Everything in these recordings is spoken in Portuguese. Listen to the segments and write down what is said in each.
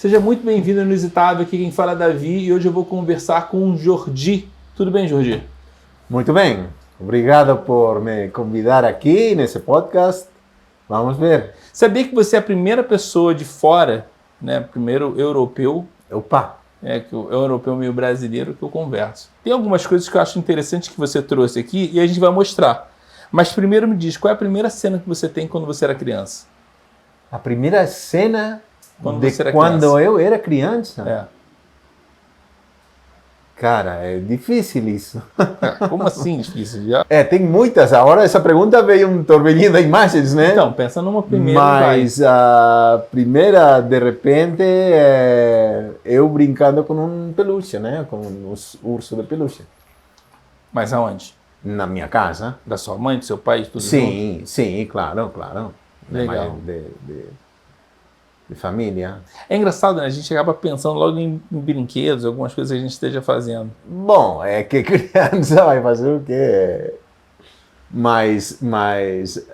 Seja muito bem-vindo ao Inusitável, aqui quem fala é Davi e hoje eu vou conversar com o Jordi. Tudo bem, Jordi? Muito bem, obrigado por me convidar aqui nesse podcast. Vamos ver. Sabia que você é a primeira pessoa de fora, né, primeiro europeu, Opa! que é o europeu meio brasileiro que eu converso. Tem algumas coisas que eu acho interessantes que você trouxe aqui e a gente vai mostrar. Mas primeiro me diz, qual é a primeira cena que você tem quando você era criança? A primeira cena Quando de você era quando criança. eu era criança? É. Cara, é difícil isso. Como assim difícil? Já? Tem muitas. Agora essa pergunta veio um torbelhinho de imagens, né? Então, pensa numa primeira e Mas vai. a primeira, de repente, é eu brincando com um peluche, né? Com um urso de peluche. Mas aonde? Na minha casa. Da sua mãe, do seu pai, tudo junto? Sim, sim, claro. Legal. De família. É engraçado, né? A gente acaba pensando logo em brinquedos, algumas coisas que a gente esteja fazendo. Bom, é que criança vai fazer o quê? Mas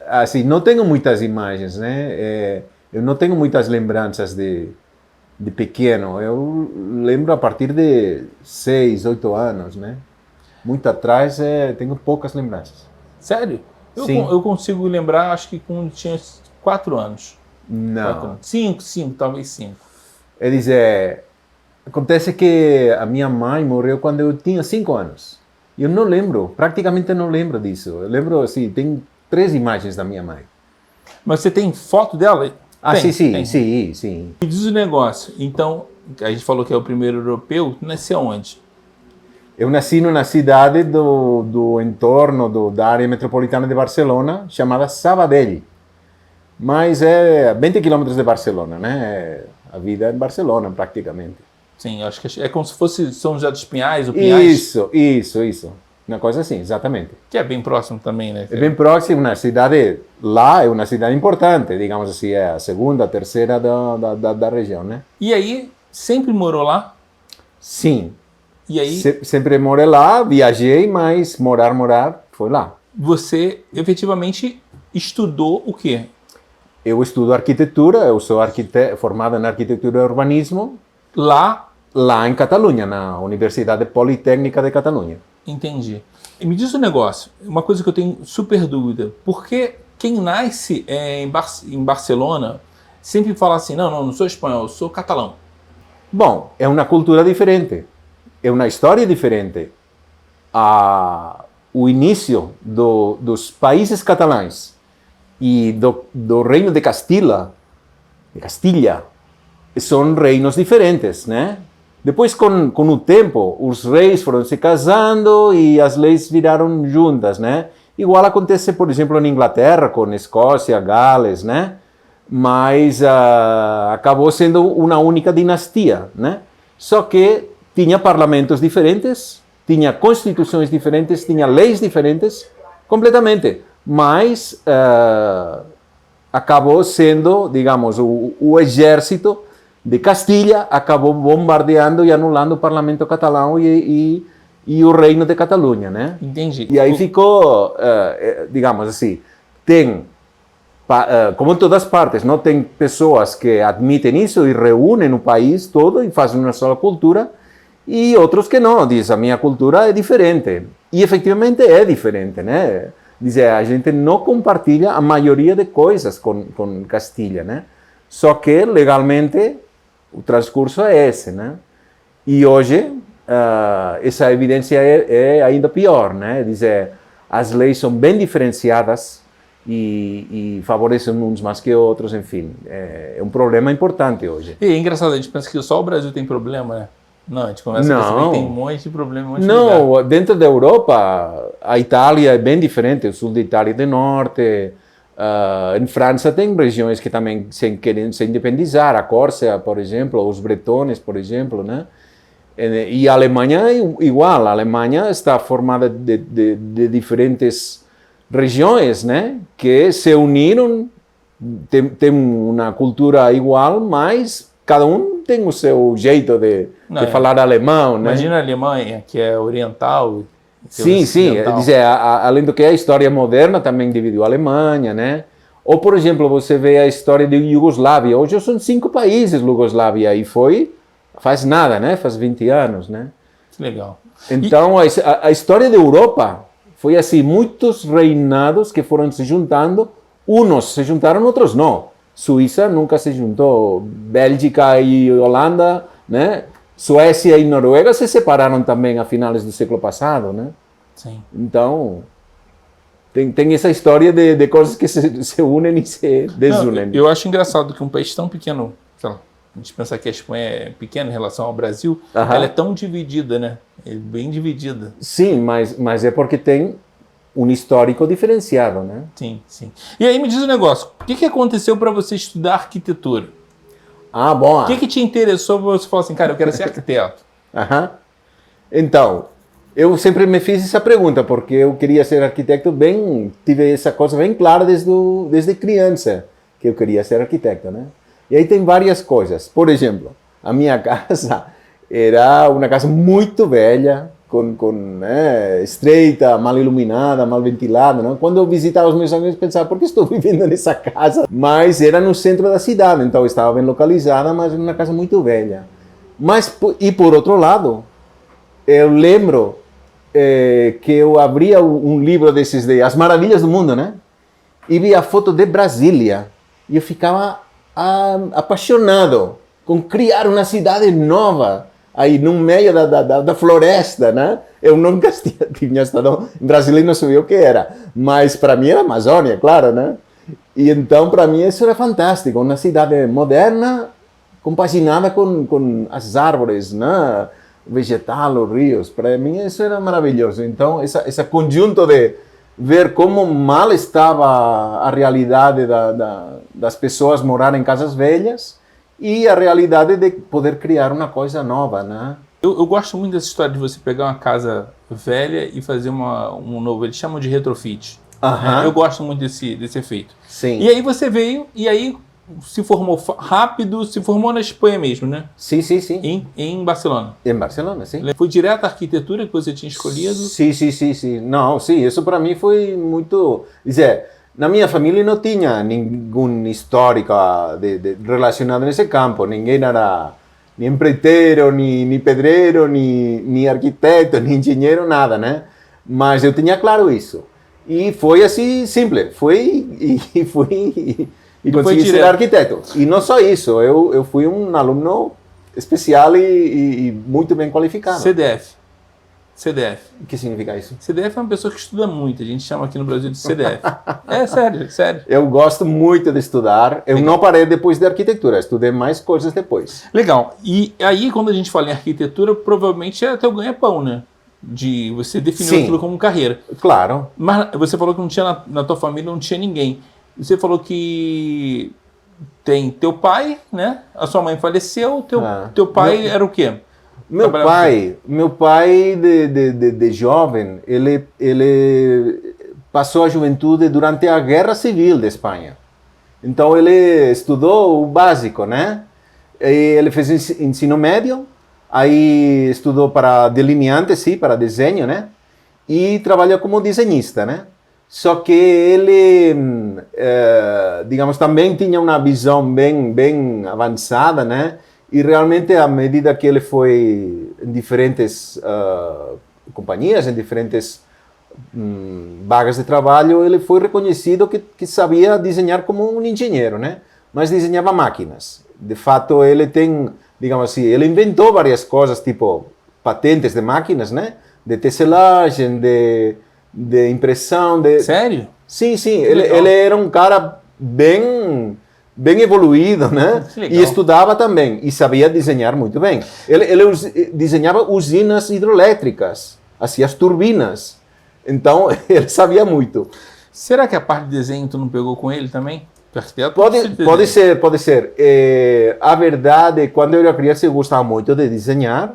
assim, não tenho muitas imagens, né? Eu não tenho muitas lembranças de pequeno. Eu lembro a partir de 6, 8 anos, né? Muito atrás, tenho poucas lembranças. Sério? Sim. Eu consigo lembrar, acho que quando tinha 4 anos. Não. 5, talvez 5. É dizer, acontece que a minha mãe morreu quando eu tinha 5 anos. Eu não lembro, praticamente não lembro disso. Eu lembro, assim, tem 3 imagens da minha mãe. Mas você tem foto dela? Ah, Tem, sim. Me diz o negócio. Então, a gente falou que é o primeiro europeu, nasceu onde? Eu nasci numa cidade do entorno da área metropolitana de Barcelona, chamada Sabadell. Mas é 20 quilômetros de Barcelona, né? A vida é em Barcelona, praticamente. Sim, acho que é como se fosse São José dos Pinhais, ou Pinhais. Isso. Uma coisa assim, exatamente. Que é bem próximo também, né? É bem próximo, uma cidade, lá é uma cidade importante, digamos assim, é a segunda, a terceira da região, né? E aí, sempre morou lá? Sim. E aí, Sempre morei lá, viajei, mas morar, foi lá. você efetivamente estudou o quê? Eu estudo arquitetura, eu sou formado em arquitetura e urbanismo, Lá, lá em Catalunha, na Universidade Politécnica de Catalunha. entendi. E me diz um negócio, uma coisa que eu tenho super dúvida. Por que quem nasce em Barcelona sempre fala assim, não sou espanhol, eu sou catalão? Bom, é uma cultura diferente, é uma história diferente. O início dos países catalães e do reino de Castilha, são reinos diferentes, né? Depois, com o tempo, os reis foram se casando e as leis viraram juntas, né? Igual acontece, por exemplo, na Inglaterra, com Escócia, Gales, né? Mas acabou sendo uma única dinastia, né? Só que tinha parlamentos diferentes, tinha constituições diferentes, tinha leis diferentes, completamente. Mas acabou sendo, digamos, o exército de Castilha acabou bombardeando e anulando o parlamento catalão e o reino de Catalunha, né? Entendi. E aí ficou, digamos assim, como em todas partes, não tem pessoas que admitem isso e reúnem o país todo e fazem uma só cultura, e outros que não, diz, a minha cultura é diferente. E efetivamente é diferente, né? Dizer, a gente não compartilha a maioria de coisas com Castilha, né? Só que legalmente o transcurso é esse, né? E hoje essa evidência é ainda pior, né? Dizer, as leis são bem diferenciadas e favorecem uns mais que outros, enfim. É um problema importante hoje. E é engraçado, a gente pensa que só o Brasil tem problema, né? Não, a gente começa a perceber que tem um monte de problema, um monte de lugar. Dentro da Europa, a Itália é bem diferente, o sul da Itália do norte. Em França tem regiões que também querem se independizar, a Córcega, por exemplo, os bretones, por exemplo, né? E a Alemanha é igual, a Alemanha está formada de diferentes regiões, né? Que se uniram, tem uma cultura igual, mas cada um tem o seu jeito de falar alemão, né? Imagina a Alemanha, que é oriental. Sim. Dizer, além do que a história moderna também dividiu a Alemanha, né? Ou, por exemplo, você vê a história da Iugoslávia. Hoje são 5 países, Iugoslávia, e faz nada, né? Faz 20 anos, né? Que legal. Então, a história da Europa foi assim, muitos reinados que foram se juntando, uns se juntaram, outros não. Suíça nunca se juntou, Bélgica e Holanda, né? Suécia e Noruega se separaram também a finais do século passado, né? Sim. Então, tem essa história de coisas que se unem e se desunem. Não, eu acho engraçado que um país tão pequeno, sei lá, a gente pensa que a Espanha é pequena em relação ao Brasil, ela é tão dividida, né? É bem dividida. Sim, mas é porque tem um histórico diferenciado, né? Sim, sim. E aí me diz um negócio, o que aconteceu para você estudar arquitetura? Ah, bom. O que te interessou para você falar assim, cara, eu quero ser arquiteto? Então, eu sempre me fiz essa pergunta, porque eu queria ser arquiteto tive essa coisa bem clara desde criança, que eu queria ser arquiteto, né? E aí tem várias coisas. Por exemplo, a minha casa era uma casa muito velha, estreita, mal iluminada, mal ventilada. Não? Quando eu visitava os meus amigos, eu pensava, por que estou vivendo nessa casa? Mas era no centro da cidade, então estava bem localizada, mas era uma casa muito velha. E por outro lado, eu lembro que eu abria um livro desses de As Maravilhas do Mundo, né? E via a foto de Brasília. E eu ficava apaixonado com criar uma cidade nova aí no meio da floresta, né? Eu nunca tinha estado em Brasília e não sabia o que era, mas para mim era Amazônia, claro, né? E então para mim isso era fantástico, uma cidade moderna compaginada com as árvores, né? Vegetal, os rios, para mim isso era maravilhoso. Então esse conjunto de ver como mal estava a realidade das pessoas morarem em casas velhas e a realidade de poder criar uma coisa nova, né? Eu gosto muito dessa história de você pegar uma casa velha e fazer um novo, eles chamam de retrofit. Eu gosto muito desse efeito. Sim. E aí você veio, e aí se formou rápido, se formou na Espanha mesmo, né? Sim, sim, sim. Em Barcelona. Em Barcelona, sim. Foi direto à arquitetura que você tinha escolhido? Sim, sim, sim, sim. Não, sim, isso para mim foi muito... Dizer, na minha família não tinha nenhum histórico relacionado nesse campo. Ninguém era nem empreiteiro, nem pedreiro, nem arquiteto, nem engenheiro, nada, né? Mas eu tinha claro isso. E foi assim, simples. E consegui ser arquiteto. E não só isso, eu fui um aluno especial e muito bem qualificado. CDF. O que significa isso? CDF é uma pessoa que estuda muito, a gente chama aqui no Brasil de CDF. Sério. Eu gosto muito de estudar, eu não parei depois de arquitetura, estudei mais coisas depois. Legal, e aí quando a gente fala em arquitetura, provavelmente é até o ganha-pão, né? De você definir aquilo como carreira. Claro. Mas você falou que não tinha na tua família, não tinha ninguém. Você falou que tem teu pai, né? A sua mãe faleceu, teu pai era o quê? Meu pai de jovem, ele passou a juventude durante a Guerra Civil da Espanha. Então ele estudou o básico, né? E ele fez ensino médio, aí estudou para delineante, sim, para desenho, né? E trabalhou como desenhista, né? Só que ele, digamos, também tinha uma visão bem avançada, né? E realmente, à medida que ele foi em diferentes companhias, em diferentes vagas de trabalho, ele foi reconhecido que sabia desenhar como um engenheiro, né? Mas desenhava máquinas. De fato, ele tem, digamos assim, ele inventou várias coisas, tipo patentes de máquinas, né? De tecelagem, de impressão. Sério? Sim. Ele era um cara bem evoluído, né? E estudava também, e sabia desenhar muito bem. Ele desenhava usinas hidrelétricas, assim, as turbinas. Então, ele sabia muito. Será que a parte de desenho tu não pegou com ele também? Pode ser. A verdade, quando eu era criança, eu gostava muito de desenhar.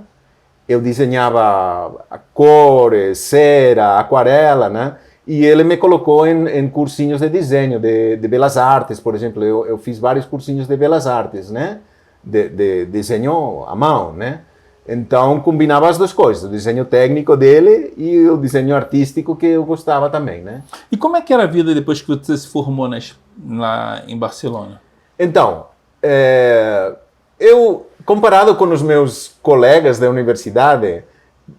Eu desenhava a cores, cera, aquarela, né? E ele me colocou em cursinhos de desenho, de belas artes, por exemplo. Eu fiz vários cursinhos de belas artes, né? De desenho à mão, né? Então, combinava as duas coisas, o desenho técnico dele e o desenho artístico que eu gostava também, né? E como é que era a vida depois que você se formou lá em Barcelona? Então, eu, comparado com os meus colegas da universidade,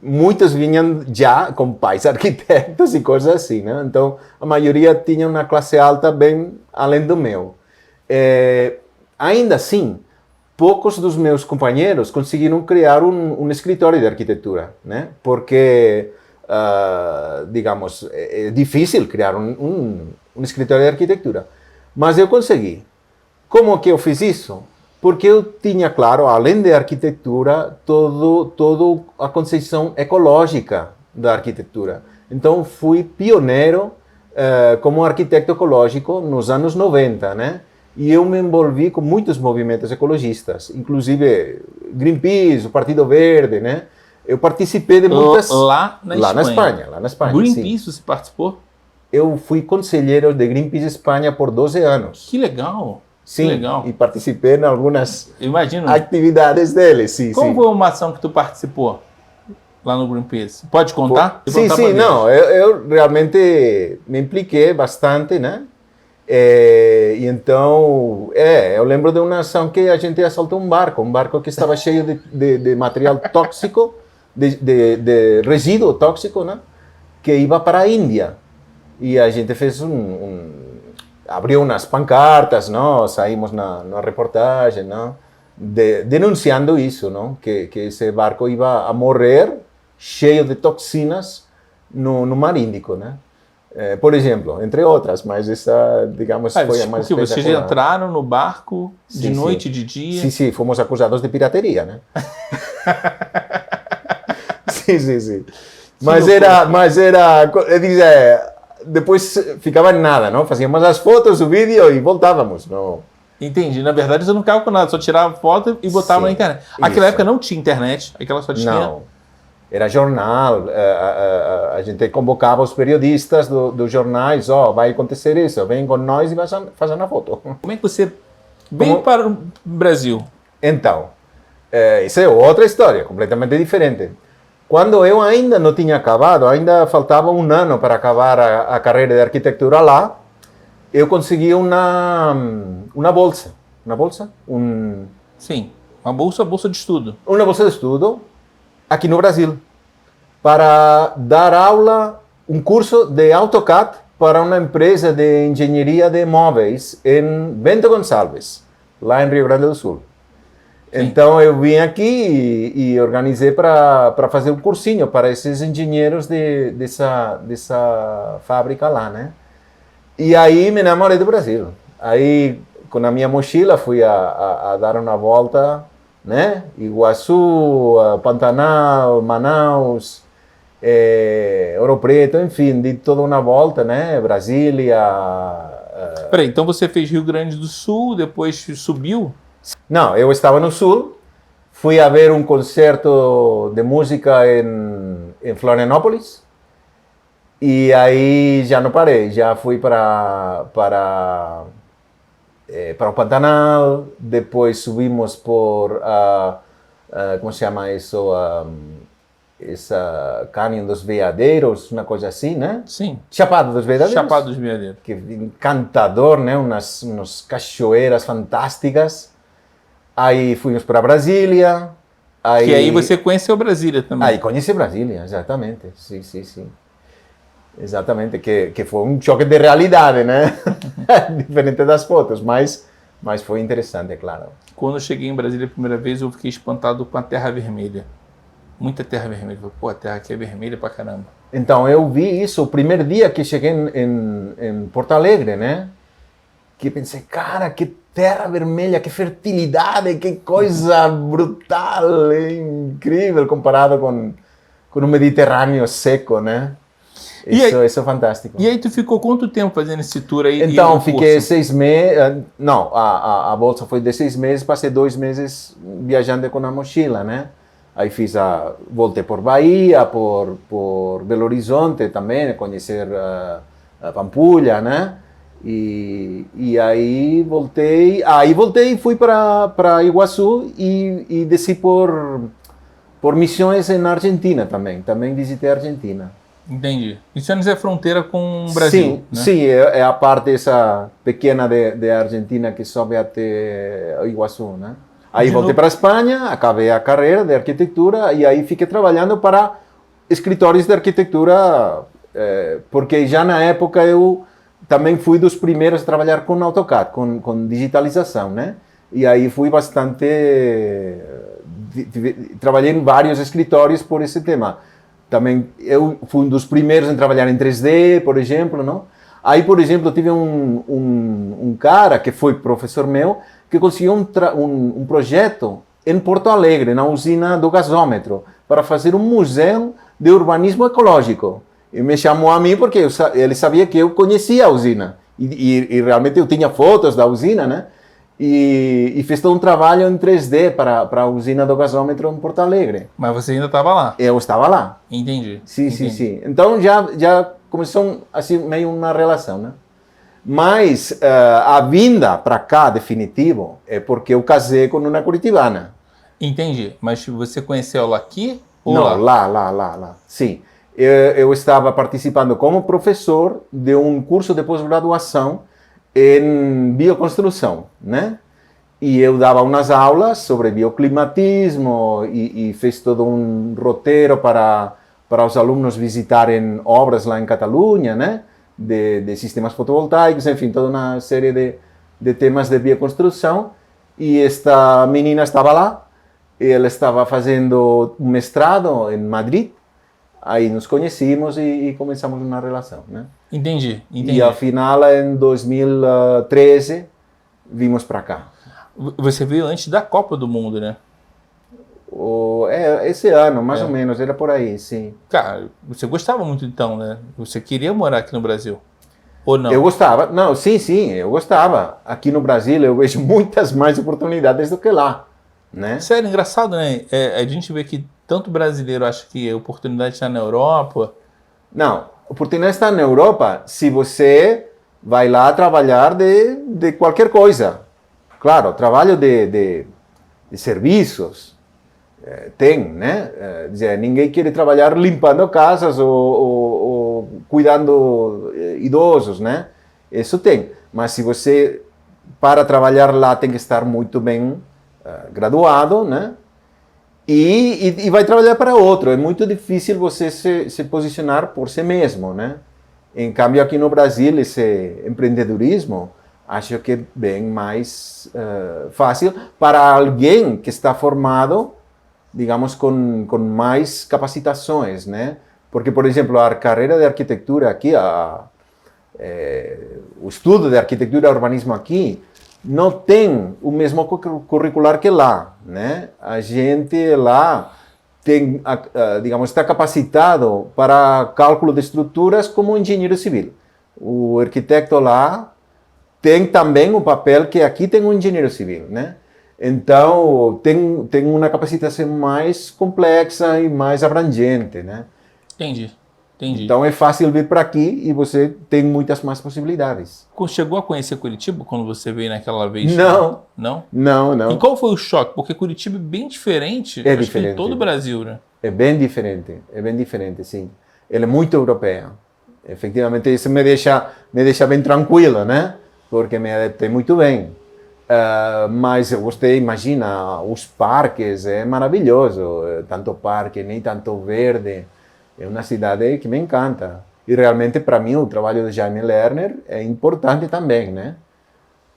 muitos vinham já com pais arquitetos e coisas assim, né? Então, a maioria tinha uma classe alta bem além do meu. Ainda assim, poucos dos meus companheiros conseguiram criar um escritório de arquitetura, né? Porque, digamos, é difícil criar um escritório de arquitetura. Mas eu consegui. Como que eu fiz isso? Porque eu tinha, claro, além da arquitetura, toda a concepção ecológica da arquitetura. Então, fui pioneiro como arquiteto ecológico nos anos 90, né? E eu me envolvi com muitos movimentos ecologistas, inclusive Greenpeace, o Partido Verde, né? Eu participei de muitas... Lá na Espanha. Lá na Espanha, Greenpeace, sim. você participou? Eu fui conselheiro de Greenpeace Espanha por 12 anos. Que legal. Sim, legal. E participei em algumas Imagino. atividades deles, sim. Como foi uma ação que tu participou lá no Greenpeace? Pode contar? Sim, não, eu realmente me impliquei bastante, né? E então, eu lembro de uma ação que a gente assaltou um barco que estava cheio de material tóxico, de resíduo tóxico, né? Que ia para a Índia. E a gente fez abriu umas pancartas, não? Saímos na reportagem, não? Denunciando isso, não? Que esse barco ia a morrer cheio de toxinas no Mar Índico, né? Por exemplo, entre outras, mas essa, digamos, foi a mais espetacular. Vocês entraram no barco de noite, de dia? Sim, fomos acusados de pirateria, né? sim. Mas era, depois ficava em nada, não? Fazíamos as fotos, o vídeo e voltávamos, não? Entendi. Na verdade, você não ficava com nada, só tirava foto e botava na internet. Naquela época não tinha internet, aquela só tinha... Não. Era jornal, a gente convocava os periodistas dos jornais, vai acontecer isso, vem com nós e fazem a foto. Como é que você veio para o Brasil? Então, isso é outra história, completamente diferente. Quando eu ainda não tinha acabado, ainda faltava um ano para acabar a carreira de arquitetura lá, eu consegui uma bolsa. Uma bolsa? Sim, uma bolsa de estudo. Uma bolsa de estudo aqui no Brasil, para dar aula, um curso de AutoCAD para uma empresa de engenharia de móveis em Bento Gonçalves, lá em Rio Grande do Sul. Sim. Então eu vim aqui e organizei para fazer um cursinho para esses engenheiros dessa fábrica lá, né? E aí me enamorei do Brasil. Aí, com a minha mochila, fui a dar uma volta, né? Iguaçu, Pantanal, Manaus, Ouro Preto, enfim, de toda uma volta, né? Brasília. Peraí, então você fez Rio Grande do Sul, depois subiu? Não, eu estava no Sul, fui a ver um concerto de música em Florianópolis e aí já não parei, já fui para o Pantanal, depois subimos por, como se chama isso, essa Canyon dos Veadeiros, uma coisa assim, né? Sim. Chapada dos Veadeiros. Chapada dos Veadeiros. Que encantador, né? Umas cachoeiras fantásticas. Aí fomos para Brasília. Que aí você conheceu Brasília também. Aí conheci Brasília, exatamente. Sim. Exatamente, que foi um choque de realidade, né? Diferente das fotos, mas foi interessante, é claro. Quando eu cheguei em Brasília a primeira vez, eu fiquei espantado com a terra vermelha. Muita terra vermelha. Pô, a terra aqui é vermelha pra caramba. Então, eu vi isso o primeiro dia que cheguei em Porto Alegre, né? Que pensei, cara, que terra vermelha, que fertilidade, que coisa brutal, incrível comparado com o Mediterrâneo seco, né? Isso é fantástico. E aí tu ficou quanto tempo fazendo esse tour aí? Então, fiquei 6 meses, não, a bolsa foi de 6 meses, passei 2 meses viajando com a mochila, né? Aí voltei por Bahia, por Belo Horizonte também, conhecer Pampulha, né? E aí voltei e fui para Iguaçu e desci por missões na Argentina também visitei a Argentina. Entendi. Misiones é fronteira com o Sim, Brasil, né? sim, é a parte essa pequena de Argentina que sobe até Iguaçu, né? Aí voltei para a Espanha, acabei a carreira de arquitetura e aí fiquei trabalhando para escritórios de arquitetura, porque já na época eu também fui dos primeiros a trabalhar com AutoCAD, com digitalização, né? E aí fui bastante... Trabalhei em vários escritórios por esse tema. Também eu fui um dos primeiros a trabalhar em 3D, por exemplo, não? Aí, por exemplo, tive um cara que foi professor meu, que conseguiu um projeto em Porto Alegre, na usina do gasômetro, para fazer um museu de urbanismo ecológico. E me chamou a mim porque ele sabia que eu conhecia a usina. E realmente eu tinha fotos da usina, né? E fez todo um trabalho em 3D para a usina do gasômetro em Porto Alegre. Mas você ainda estava lá? Eu estava lá. Entendi. Sim, Entendi. sim. Então já começou assim meio uma relação, né? Mas a vinda para cá, definitivo, é porque eu casei com uma curitibana. Entendi. Mas você conheceu ela aqui ou Não, lá? lá. Sim. Eu estava participando como professor de um curso de pós-graduação em bioconstrução, né? E eu dava umas aulas sobre bioclimatismo e fez todo um roteiro para os alunos visitarem obras lá em Catalunha, né? De sistemas fotovoltaicos, enfim, toda uma série de temas de bioconstrução. E esta menina estava lá, ela estava fazendo um mestrado em Madrid, aí nos conhecimos e começamos uma relação, né? Entendi. E afinal, em 2013, vimos para cá. Você veio antes da Copa do Mundo, né? Esse ano, mais ou menos, era por aí, sim. Cara, você gostava muito então, né? Você queria morar aqui no Brasil? Ou não? Eu gostava, não, sim, eu gostava. Aqui no Brasil eu vejo muitas mais oportunidades do que lá, né? Sério, engraçado, né? A gente vê que tanto brasileiro acha que a oportunidade está na Europa. Não, a oportunidade está na Europa se você vai lá trabalhar de qualquer coisa. Claro, trabalho de serviços tem, né? Dizer, ninguém quer trabalhar limpando casas ou cuidando idosos, né? Isso tem. Mas se você, para trabalhar lá, tem que estar muito bem graduado, né? E vai trabalhar para outro. É muito difícil você se posicionar por si mesmo, né? Em cambio, aqui no Brasil, esse empreendedorismo, acho que é bem mais fácil para alguém que está formado, digamos, com mais capacitações, né? Porque, por exemplo, a carreira de arquitetura aqui, o estudo de arquitetura e urbanismo aqui, não tem o mesmo curricular que lá, né? A gente lá tem, digamos, está capacitado para cálculo de estruturas como engenheiro civil. O arquiteto lá tem também o papel que aqui tem um engenheiro civil, né? Então, tem uma capacitação mais complexa e mais abrangente, né? Entendi. Então, é fácil vir para aqui e você tem muitas mais possibilidades. Chegou a conhecer Curitiba quando você veio naquela vez? Não. Não? Não. E qual foi o choque? Porque Curitiba é bem diferente, É acho diferente. que em todo o Brasil, né? É bem diferente, sim. Ela é muito europeia. Efetivamente, isso me deixa bem tranquilo, né? Porque me adaptei muito bem. Mas eu gostei, imagina, os parques, é maravilhoso. Tanto parque, nem tanto verde. É uma cidade que me encanta. E realmente, para mim, o trabalho de Jaime Lerner é importante também, né?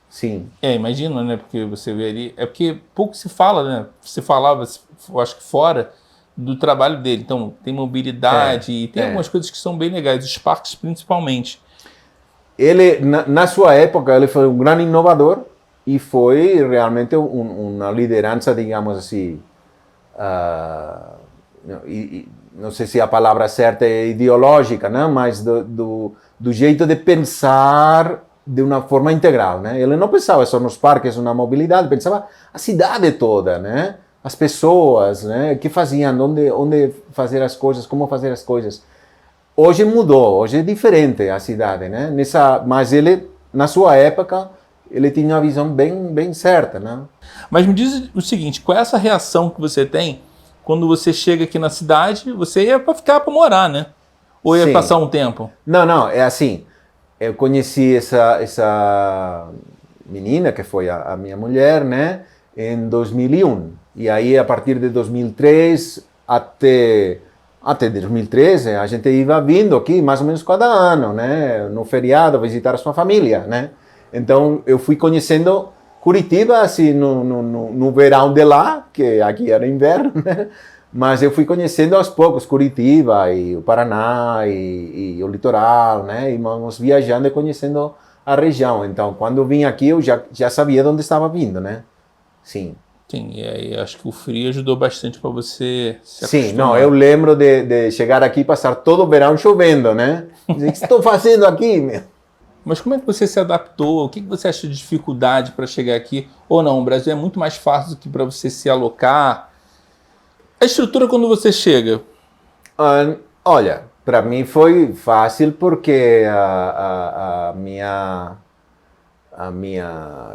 Sim. Imagina, né? Porque você vê ali... É porque pouco se fala, né? Se falava, eu acho que fora do trabalho dele. Então, tem mobilidade e tem algumas coisas que são bem legais. Os parques, principalmente. Ele, na sua época, ele foi um grande inovador e foi realmente uma liderança, digamos assim... não sei se a palavra certa é ideológica, né? Mas do jeito de pensar de uma forma integral, né? Ele não pensava só nos parques, na mobilidade, pensava a cidade toda, né? As pessoas, né? O que faziam, onde fazer as coisas, como fazer as coisas. Hoje mudou, hoje é diferente a cidade, né? Mas ele, na sua época, ele tinha uma visão bem certa, né? Mas me diz o seguinte, qual é essa reação que você tem quando você chega aqui na cidade? Você ia para ficar para morar, né? Ou ia Sim. passar um tempo? Não, é assim. Eu conheci essa menina, que foi a minha mulher, né, em 2001. E aí, a partir de 2003 até 2013, a gente ia vindo aqui mais ou menos cada ano, né, no feriado, visitar a sua família, né. Então, eu fui conhecendo Curitiba, assim, no verão de lá, que aqui era inverno, né. Mas eu fui conhecendo aos poucos Curitiba e o Paraná e o litoral, né? E vamos viajando e conhecendo a região. Então, quando eu vim aqui, eu já sabia de onde estava vindo, né? Sim. Sim, e aí acho que o frio ajudou bastante para você se Sim, acostumar. não, eu lembro de chegar aqui e passar todo o verão chovendo, né? Dizer, o que estou fazendo aqui, meu? Mas como é que você se adaptou? O que você acha de dificuldade para chegar aqui? Ou não, o Brasil é muito mais fácil do que para você se alocar. A estrutura quando você chega? Olha, para mim foi fácil porque a minha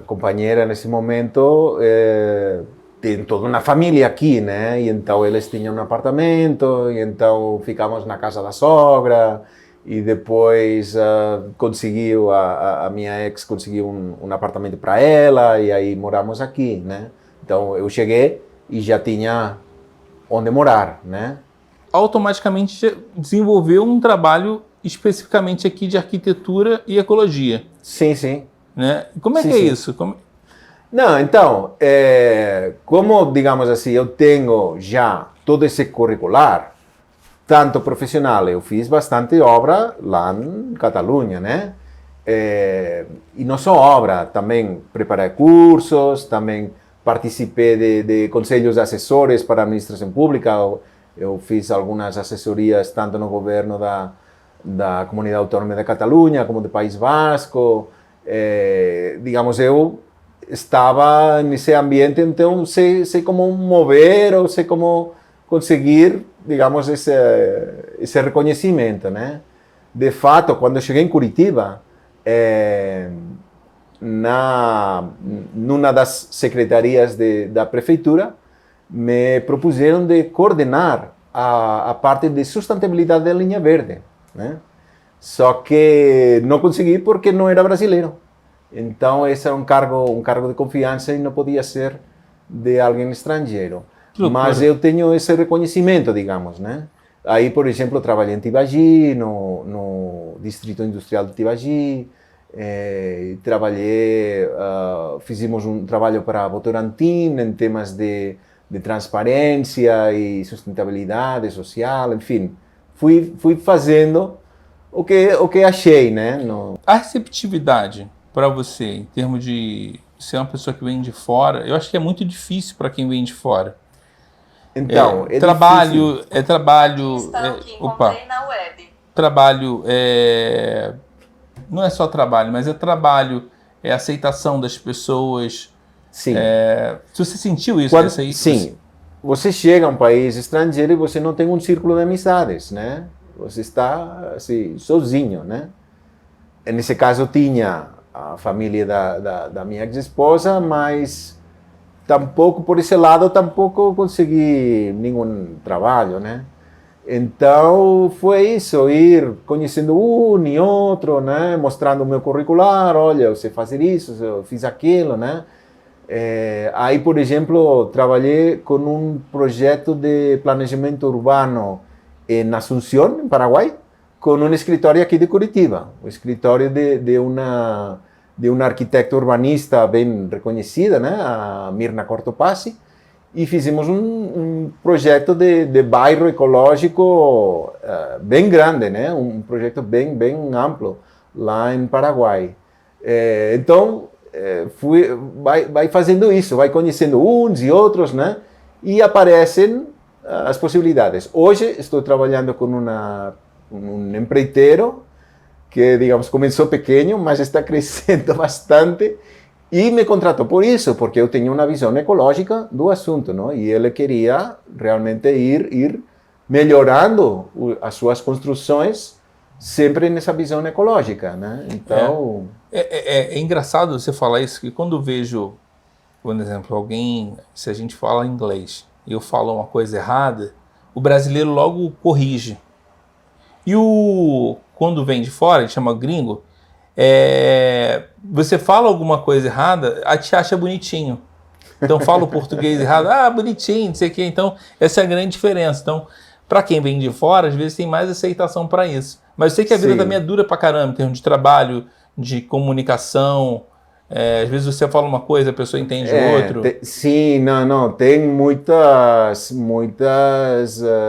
companheira nesse momento tem toda uma família aqui, né? E então eles tinham um apartamento, e então ficamos na casa da sogra, e depois conseguiu, a minha ex conseguiu um apartamento para ela, e aí moramos aqui, né? Então eu cheguei e já tinha onde morar, né? Automaticamente desenvolveu um trabalho especificamente aqui de arquitetura e ecologia, Sim, sim. né? Como é Sim, que é sim. isso? Não, então, como, digamos assim, eu tenho já todo esse curricular, tanto profissional, eu fiz bastante obra lá em Catalunha, né? E não só obra, também preparei cursos, também participei de conselhos assessores para a administração pública, eu fiz algumas assessorias tanto no governo da Comunidade Autônoma de Catalunha como do País Basco. Digamos, eu estava nesse ambiente, então sei como mover, ou sei como conseguir, digamos, esse reconhecimento, né? De fato, quando eu cheguei em Curitiba, numa das secretarias da prefeitura, me propuseram de coordenar a parte de sustentabilidade da linha verde, né? Só que não consegui porque não era brasileiro. Então, esse era um cargo de confiança e não podia ser de alguém estrangeiro. Mas eu tenho esse reconhecimento, digamos, né? Aí, por exemplo, eu trabalhei em Tibagi, no Distrito Industrial de Tibagi, fizemos um trabalho para Votorantim em temas de transparência e sustentabilidade social, enfim. Fui fazendo o que achei, né? A receptividade para você, em termos de ser uma pessoa que vem de fora, eu acho que é muito difícil para quem vem de fora. Então, trabalho, difícil. Na web. Trabalho não é só trabalho, mas é trabalho, é aceitação das pessoas. Sim. Se você sentiu isso, sim. Você chega a um país estrangeiro e você não tem um círculo de amizades, né? Você está assim, sozinho, né? Nesse caso, eu tinha a família da minha ex-esposa, mas tampouco, por esse lado, tampouco consegui nenhum trabalho, né? Então, foi isso, ir conhecendo um e outro, né? Mostrando o meu curricular, olha, eu sei fazer isso, eu fiz aquilo, né? Aí, por exemplo, trabalhei com um projeto de planejamento urbano em Asunción, em Paraguai, com um escritório aqui de Curitiba, o escritório de uma arquitecta urbanista bem reconhecida, né, a Mirna Cortopassi, e fizemos um projeto de bairro ecológico bem grande, né, um projeto bem amplo lá em Paraguai. Então, vai fazendo isso, vai conhecendo uns e outros, né, e aparecem as possibilidades. Hoje estou trabalhando com um empreiteiro que, digamos, começou pequeno, mas está crescendo bastante e me contratou por isso, porque eu tenho uma visão ecológica do assunto, não? E ele queria realmente ir melhorando as suas construções sempre nessa visão ecológica, né? Então... É engraçado você falar isso, que quando eu vejo, por exemplo, alguém, se a gente fala inglês e eu falo uma coisa errada, o brasileiro logo corrige. E quando vem de fora, ele chama gringo, você fala alguma coisa errada, a te acha bonitinho. Então fala o português errado, bonitinho, não sei o quê. Então, essa é a grande diferença. Então, para quem vem de fora, às vezes tem mais aceitação para isso. Mas eu sei que a vida também é dura pra caramba, em termos de trabalho, de comunicação. Às vezes você fala uma coisa, a pessoa entende outro. Sim, não, tem muitas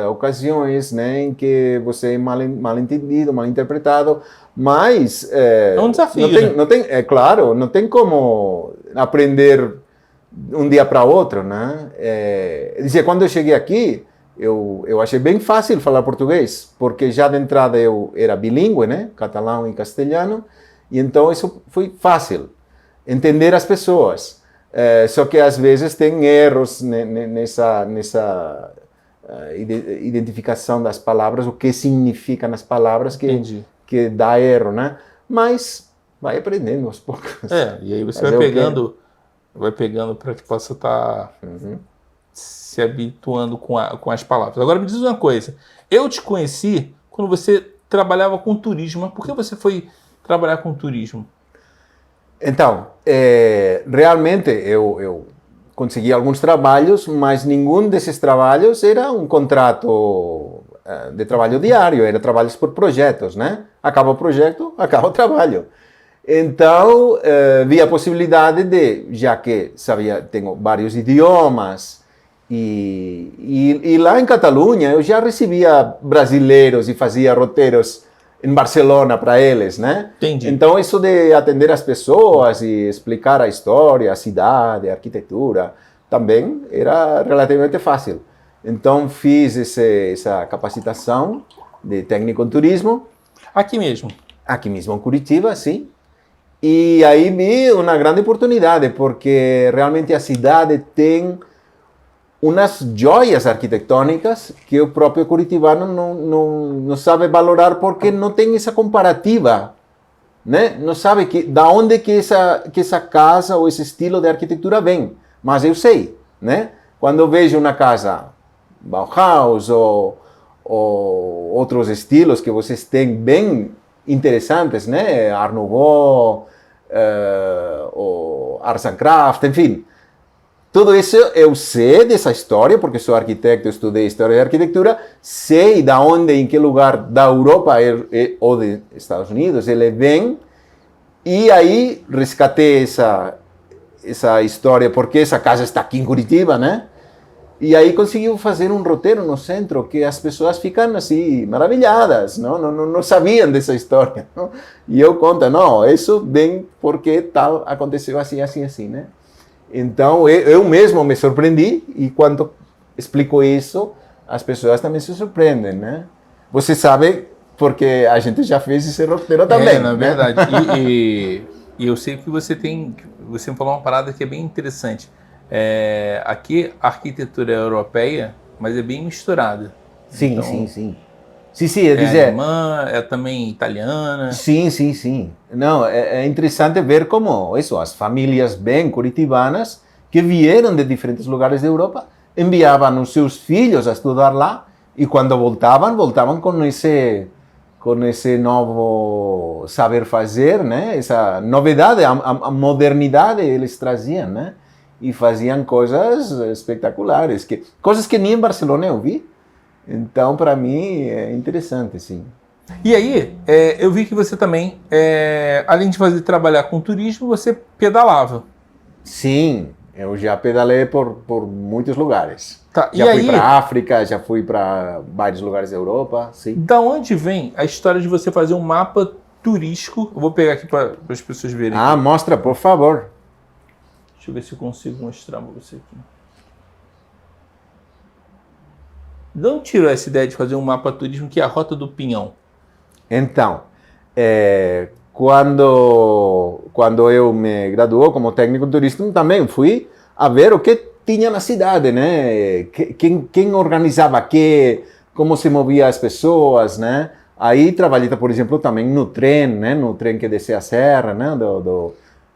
ocasiões, né, em que você é mal entendido, mal interpretado, mas é um desafio. É claro, não tem como aprender um dia para outro, né? Quando eu cheguei aqui, eu achei bem fácil falar português, porque já de entrada eu era bilíngue, né, catalão e castelhano, e então isso foi fácil. Entender as pessoas, só que às vezes tem erros nessa identificação das palavras, o que significam as palavras que dá erro, né? Mas vai aprendendo aos poucos. E aí você vai pegando para que possa estar se habituando com as palavras. Agora me diz uma coisa, eu te conheci quando você trabalhava com turismo, mas por que você foi trabalhar com turismo? Então, realmente eu consegui alguns trabalhos, mas nenhum desses trabalhos era um contrato de trabalho diário, era trabalhos por projetos, né? Acaba o projeto, acaba o trabalho. Então, vi a possibilidade de, já que tenho vários idiomas, e lá em Catalunha eu já recebia brasileiros e fazia roteiros em Barcelona para eles, né? Entendi. Então, isso de atender as pessoas e explicar a história, a cidade, a arquitetura, também era relativamente fácil. Então, fiz essa capacitação de técnico em turismo. Aqui mesmo? Aqui mesmo, em Curitiba, sim. E aí vi uma grande oportunidade, porque realmente a cidade tem umas joias arquitetônicas que o próprio curitibano não sabe valorar porque não tem essa comparativa, né? Não sabe da onde que essa casa ou esse estilo de arquitetura vem. Mas eu sei, né? Quando eu vejo uma casa Bauhaus ou outros estilos que vocês têm bem interessantes, né? Art Nouveau, ou Arts and Crafts, enfim. Tudo isso eu sei dessa história, porque sou arquiteto, estudei história de arquitetura, sei de onde, em que lugar da Europa ou dos Estados Unidos ele vem, e aí resgatei essa história, porque essa casa está aqui em Curitiba, né? E aí conseguiu fazer um roteiro no centro que as pessoas ficam assim, maravilhadas, não sabiam dessa história. Não? E eu conto, não, isso vem porque tal aconteceu assim, assim, assim, né? Então, eu mesmo me surpreendi, e quando explico isso, as pessoas também se surpreendem, né? Você sabe, porque a gente já fez esse roteiro também. Na né? verdade. E eu sei que você me falou uma parada que é bem interessante. Aqui a arquitetura é europeia, mas é bem misturada. Sim, então, sim. Sim, é dizer... alemã, é também italiana. Sim. Não, é interessante ver como as famílias bem curitibanas que vieram de diferentes lugares da Europa enviavam os seus filhos a estudar lá e quando voltavam com esse novo saber fazer, né? Essa novidade, a modernidade eles traziam, né? E faziam coisas espetaculares, coisas que nem em Barcelona eu vi. Então, para mim, é interessante, sim. E aí, eu vi que você também, além de trabalhar com turismo, você pedalava. Sim, eu já pedalei por muitos lugares. Tá, já fui para a África, já fui para vários lugares da Europa, sim. Da onde vem a história de você fazer um mapa turístico? Eu vou pegar aqui para as pessoas verem. Ah, aqui. Mostra, por favor. Deixa eu ver se eu consigo mostrar para você aqui. De onde tirou essa ideia de fazer um mapa turismo que é a Rota do Pinhão? Então, quando eu me graduou como técnico turístico, também fui a ver o que tinha na cidade, né? Quem organizava como se movia as pessoas, né? Aí trabalhei, por exemplo, também no trem, né? No trem que descia a serra, né?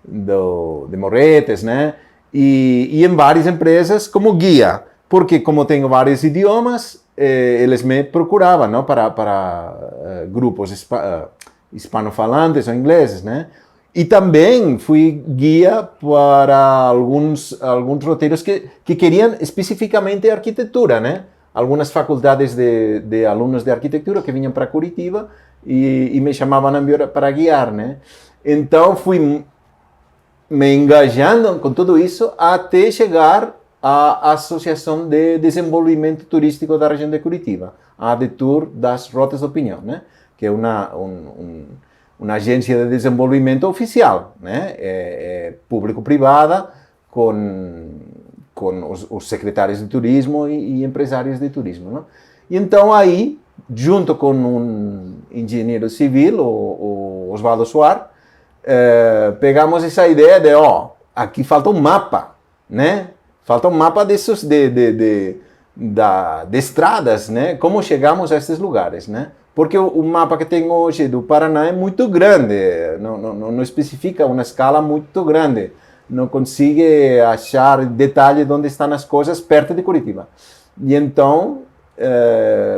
De Morretes, né? E em várias empresas como guia. Porque como tenho vários idiomas, eles me procuravam, não, para grupos hispanofalantes ou ingleses, né? E também fui guia para alguns roteiros que queriam especificamente arquitetura, né? Algumas faculdades de alunos de arquitetura que vinham para Curitiba e me chamavam para guiar, né? Então fui me engajando com tudo isso até chegar à Associação de Desenvolvimento Turístico da região de Curitiba, a ADETUR das Rotas de Opinião, né? Que é uma agência de desenvolvimento oficial, né? Público-privada, com os secretários de turismo e empresários de turismo, né? E então aí, junto com um engenheiro civil, o Osvaldo Soares, pegamos essa ideia de, aqui falta um mapa, né? Falta um mapa desses de estradas, né? Como chegamos a esses lugares, né? Porque o mapa que tem hoje do Paraná é muito grande, não especifica uma escala muito grande, não consegue achar detalhe de onde estão as coisas perto de Curitiba. E então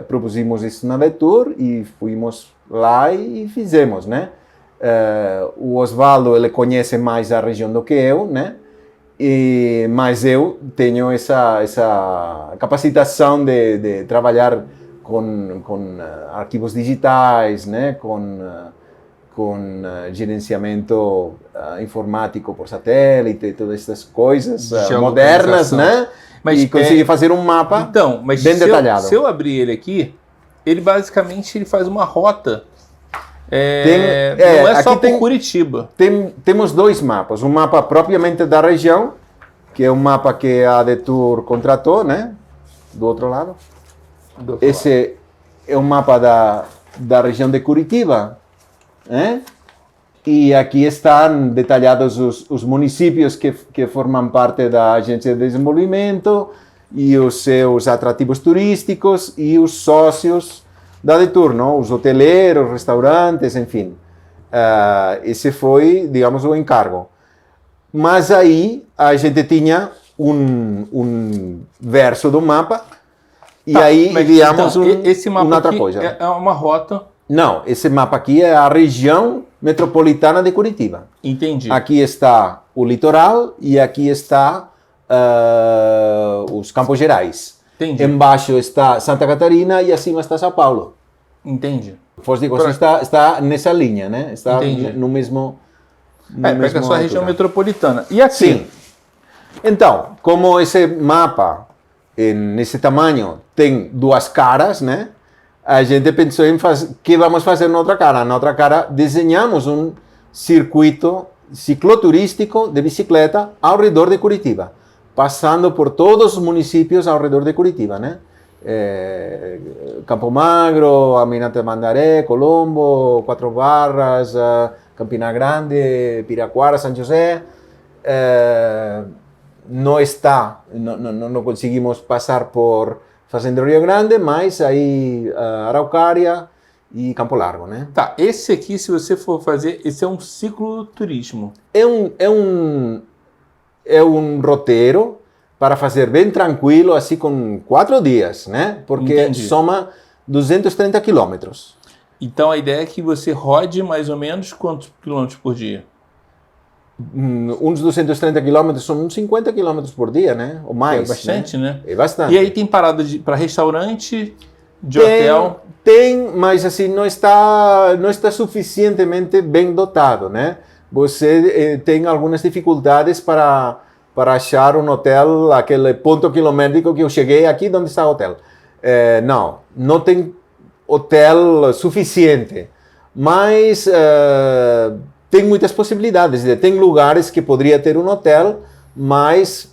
propusemos isso na ADETUR e fomos lá e fizemos, né? O Osvaldo, ele conhece mais a região do que eu, né? Mas eu tenho essa capacitação de trabalhar com arquivos digitais, né? Com gerenciamento informático por satélite, todas essas coisas modernas, né? Mas, e conseguir fazer um mapa bem detalhado. Se eu abrir ele aqui, ele basicamente faz uma rota. Não é só por Curitiba. Temos dois mapas. Um mapa propriamente da região, que é um mapa que a ADETUR contratou, né? Do outro lado. Esse é um mapa da região de Curitiba, né? E aqui estão detalhados os municípios que formam parte da Agência de Desenvolvimento e os seus atrativos turísticos e os sócios da ADETUR, não? Os hoteleiros, restaurantes, enfim. Esse foi, digamos, o encargo. Mas aí a gente tinha um verso do mapa e aí enviamos esse mapa uma outra aqui coisa. É uma rota. Não, esse mapa aqui é a região metropolitana de Curitiba. Entendi. Aqui está o litoral e aqui está os Campos Gerais. Entendi. Embaixo está Santa Catarina e acima está São Paulo. Entendi. Foz do Iguaçu está nessa linha, né? Está no mesmo... pega a sua região metropolitana. E aqui? Sim. Então, como esse mapa, nesse tamanho, tem duas caras, né? A gente pensou em que vamos fazer na outra cara. Na outra cara, desenhamos um circuito cicloturístico de bicicleta ao redor de Curitiba, passando por todos os municípios ao redor de Curitiba, né? Campo Magro, Almirante Tamandaré, Colombo, Quatro Barras, Campina Grande, Piraquara, São José. Não conseguimos passar por Fazenda Rio Grande, mas aí Araucária e Campo Largo, né? Tá, esse aqui, se você for fazer, esse é um cicloturismo. É um roteiro para fazer bem tranquilo, assim, com 4 dias, né? Porque soma 230 quilômetros. Então a ideia é que você rode mais ou menos quantos quilômetros por dia? Uns 230 quilômetros são uns 50 quilômetros por dia, né? Ou mais. É bastante, né? É bastante. E aí tem parada para restaurante, de hotel? Tem, mas assim, não está suficientemente bem dotado, né? Você tem algumas dificuldades para achar um hotel, aquele ponto quilométrico que eu cheguei aqui, onde está o hotel. Não tem hotel suficiente, mas tem muitas possibilidades. Tem lugares que poderia ter um hotel, mas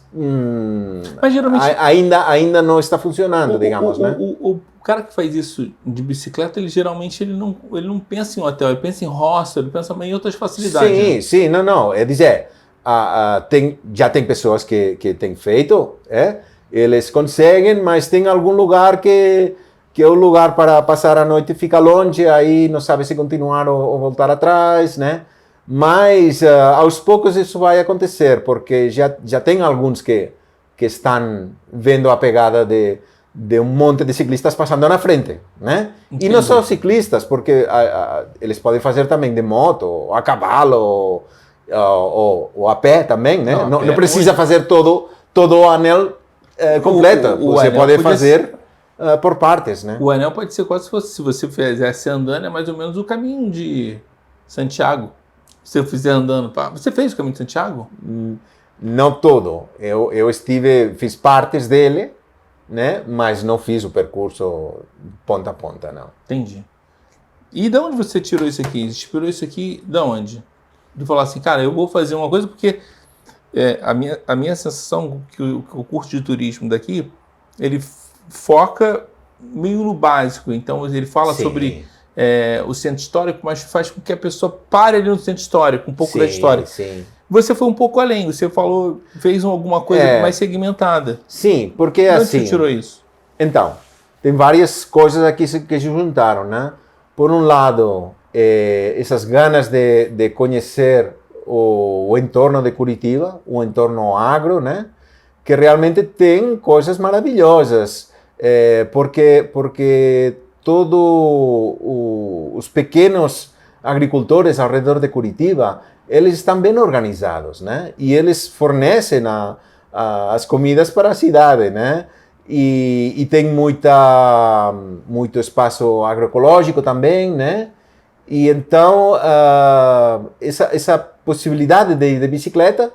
geralmente ainda não está funcionando, digamos, né? O cara que faz isso de bicicleta, ele geralmente ele não pensa em hotel, ele pensa em hostel, ele pensa em outras facilidades. Sim, né? sim, não. É dizer, já tem pessoas que têm feito, eles conseguem, mas tem algum lugar que é o lugar para passar a noite fica longe, aí não sabe se continuar ou voltar atrás, né? Mas aos poucos isso vai acontecer, porque já tem alguns que estão vendo a pegada de de um monte de ciclistas passando na frente, né? Entendi. E não só ciclistas, porque eles podem fazer também de moto, ou a cavalo, ou a pé também, né? Não precisa fazer todo o anel completo. Você anel pode fazer por partes, né? O anel pode ser quase se você fizesse andando, é mais ou menos o caminho de Santiago. Se eu fizer andando, você fez o caminho de Santiago? Não todo. Eu fiz partes dele, né? Mas não fiz o percurso ponta a ponta, não. Entendi. E de onde você tirou isso aqui? Inspirou isso aqui de onde? De falar assim, cara, eu vou fazer uma coisa porque a minha sensação que o curso de turismo daqui, ele foca meio no básico. Então ele fala sobre o centro histórico, mas faz com que a pessoa pare ali no centro histórico, um pouco da história. Sim. Você foi um pouco além, você fez alguma coisa mais segmentada. Sim, porque de onde assim... você tirou isso? Então, tem várias coisas aqui que se juntaram, né? Por um lado, essas ganas de conhecer o entorno de Curitiba, o entorno agro, né? Que realmente tem coisas maravilhosas, porque todos os pequenos agricultores ao redor de Curitiba, eles estão bem organizados, né? E eles fornecem as comidas para a cidade, né? E tem muito espaço agroecológico também, né? E então, essa possibilidade de ir de bicicleta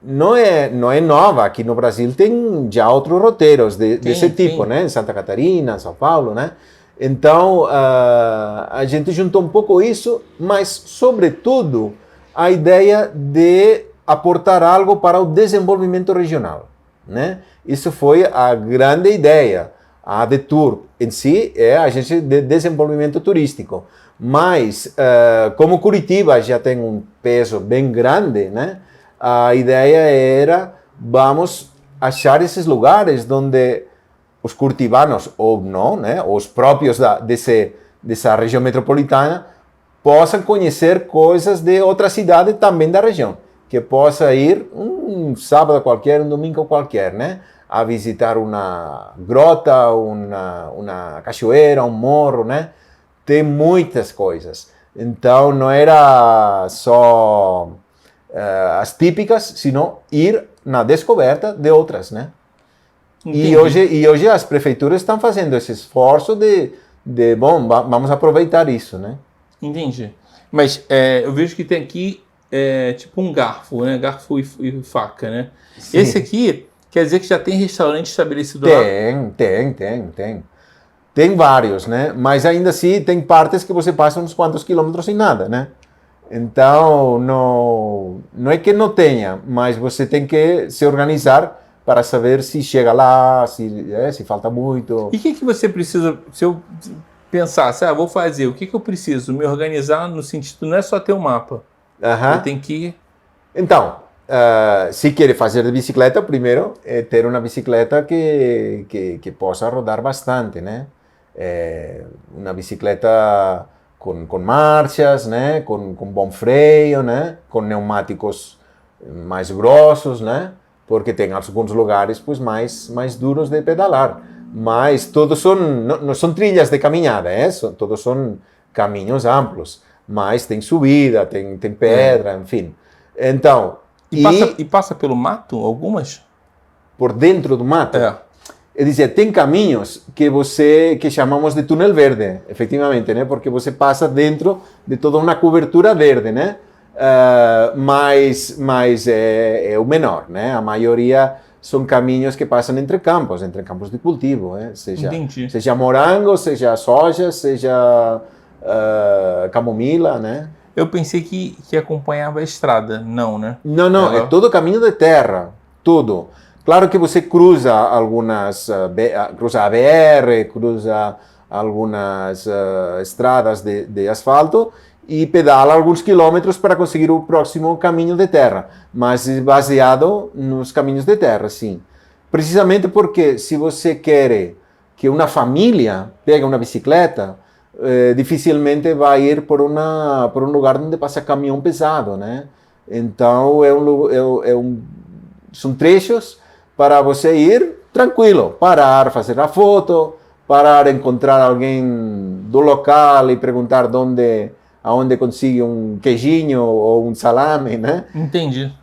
não é nova. Aqui no Brasil tem já outros roteiros desse tipo, né? Em Santa Catarina, São Paulo, né? Então, a gente juntou um pouco isso, mas, sobretudo, a ideia de aportar algo para o desenvolvimento regional, né? Isso foi a grande ideia. A Detour em si é a agência de desenvolvimento turístico, mas como Curitiba já tem um peso bem grande, né? A ideia era, vamos achar esses lugares onde os curitibanos, ou não, né? Os próprios dessa região metropolitana, possam conhecer coisas de outra cidade também da região, que possa ir um sábado qualquer, um domingo qualquer, né? A visitar uma grota, uma cachoeira, um morro, né? Tem muitas coisas. Então, não era só as típicas, sino ir na descoberta de outras, né? E hoje as prefeituras estão fazendo esse esforço bom, vamos aproveitar isso, né? Entendi. Mas eu vejo que tem aqui tipo um garfo, né? Garfo e faca, né? Sim. Esse aqui quer dizer que já tem restaurante estabelecido lá? Tem. Tem vários, né? Mas ainda assim tem partes que você passa uns quantos quilômetros sem nada, né? Então, não é que não tenha, mas você tem que se organizar para saber se chega lá, se falta muito. E o que você precisa, se eu pensasse, vou fazer, o que eu preciso? Me organizar no sentido, não é só ter um mapa. Eu tenho que... Então, se quer fazer de bicicleta, primeiro é ter uma bicicleta que possa rodar bastante, né? Uma bicicleta com marchas, né? Com bom freio, né? Com pneumáticos mais grossos, né? Porque tem alguns lugares pues, mais duros de pedalar. Mas todos não são trilhas de caminhada, todos são caminhos amplos. Mas tem subida, tem pedra, enfim. Então... E passa pelo mato, algumas? Por dentro do mato? É dizer, tem caminhos que chamamos de túnel verde, efetivamente, né? Porque você passa dentro de toda uma cobertura verde, né? Mas é o menor, né? A maioria são caminhos que passam entre campos de cultivo, né? Seja morango, seja soja, seja camomila, né? Eu pensei que acompanhava a estrada, não, né? Não, é todo caminho de terra, tudo. Claro que você cruza cruza a BR, cruza algumas estradas de asfalto e pedala alguns quilômetros para conseguir o próximo caminho de terra, mas baseado nos caminhos de terra, sim. Precisamente porque se você quer que uma família pegue uma bicicleta, dificilmente vai ir por um lugar onde passa caminhão pesado, né? Então são trechos para você ir tranquilo, parar, fazer a foto, parar, encontrar alguém do local e perguntar aonde consigue um queijinho ou um salame, né? Entendi.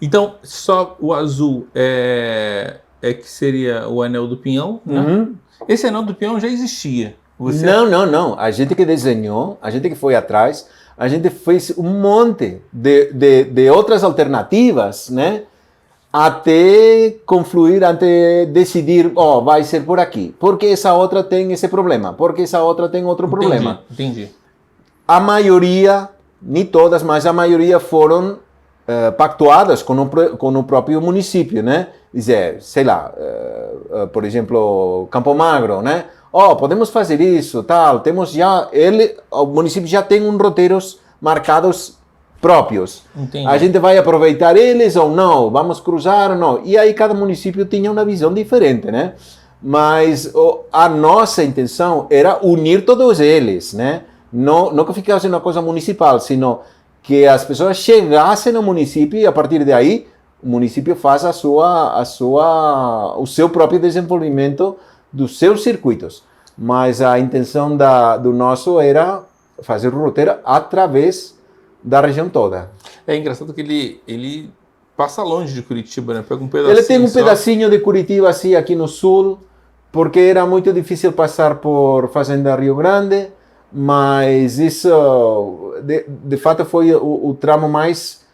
Então, só o azul é que seria o anel do pinhão, né? Uhum. Esse anel do pinhão já existia. Não. A gente que desenhou, a gente que foi atrás, a gente fez um monte de outras alternativas, né? Até confluir, até decidir, vai ser por aqui. Porque essa outra tem esse problema, porque essa outra tem outro problema. Entendi. A maioria, nem todas, mas a maioria foram pactuadas com o próprio município, né? Dizer, sei lá, por exemplo, Campo Magro, né? Podemos fazer isso, tal, temos já, o município já tem roteiros marcados próprios. Entendi. A gente vai aproveitar eles ou não, vamos cruzar ou não. E aí cada município tinha uma visão diferente, né? Mas a nossa intenção era unir todos eles, né? Não que ficasse uma coisa municipal, sino que as pessoas chegassem no município e a partir daí o município faz o seu próprio desenvolvimento dos seus circuitos. Mas a intenção do nosso era fazer o roteiro através da região toda. É engraçado que ele passa longe de Curitiba, né? Pega um pedacinho. Ele tem um pedacinho de Curitiba assim aqui no sul, porque era muito difícil passar por Fazenda Rio Grande, mas isso de fato foi o tramo mais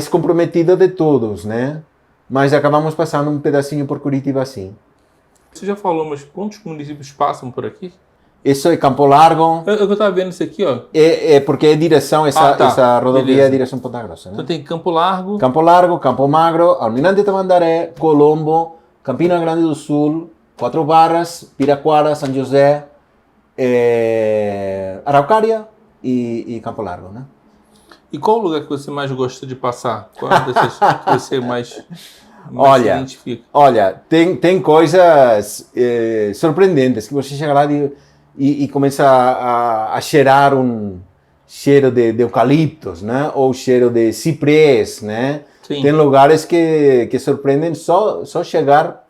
comprometido de todos, né? Mas acabamos passando um pedacinho por Curitiba assim. Você já falou, mas quantos municípios passam por aqui? Isso é Campo Largo. Eu estava vendo isso aqui, ó. É porque é direção, essa rodovia beleza. é direção Ponta Grossa, né? Então tem Campo Largo. Campo Largo, Campo Magro, Almirante Tamandaré, Colombo, Campina Grande do Sul, Quatro Barras, Piraquara, São José, Araucária e Campo Largo, né? E qual o lugar que você mais gosta de passar? Qual dessas que você mais se identifica? Olha, tem coisas surpreendentes que você chega lá e começa a cheirar um cheiro de eucaliptos, né? Ou cheiro de ciprés, né? Sim. Tem lugares que surpreendem só chegar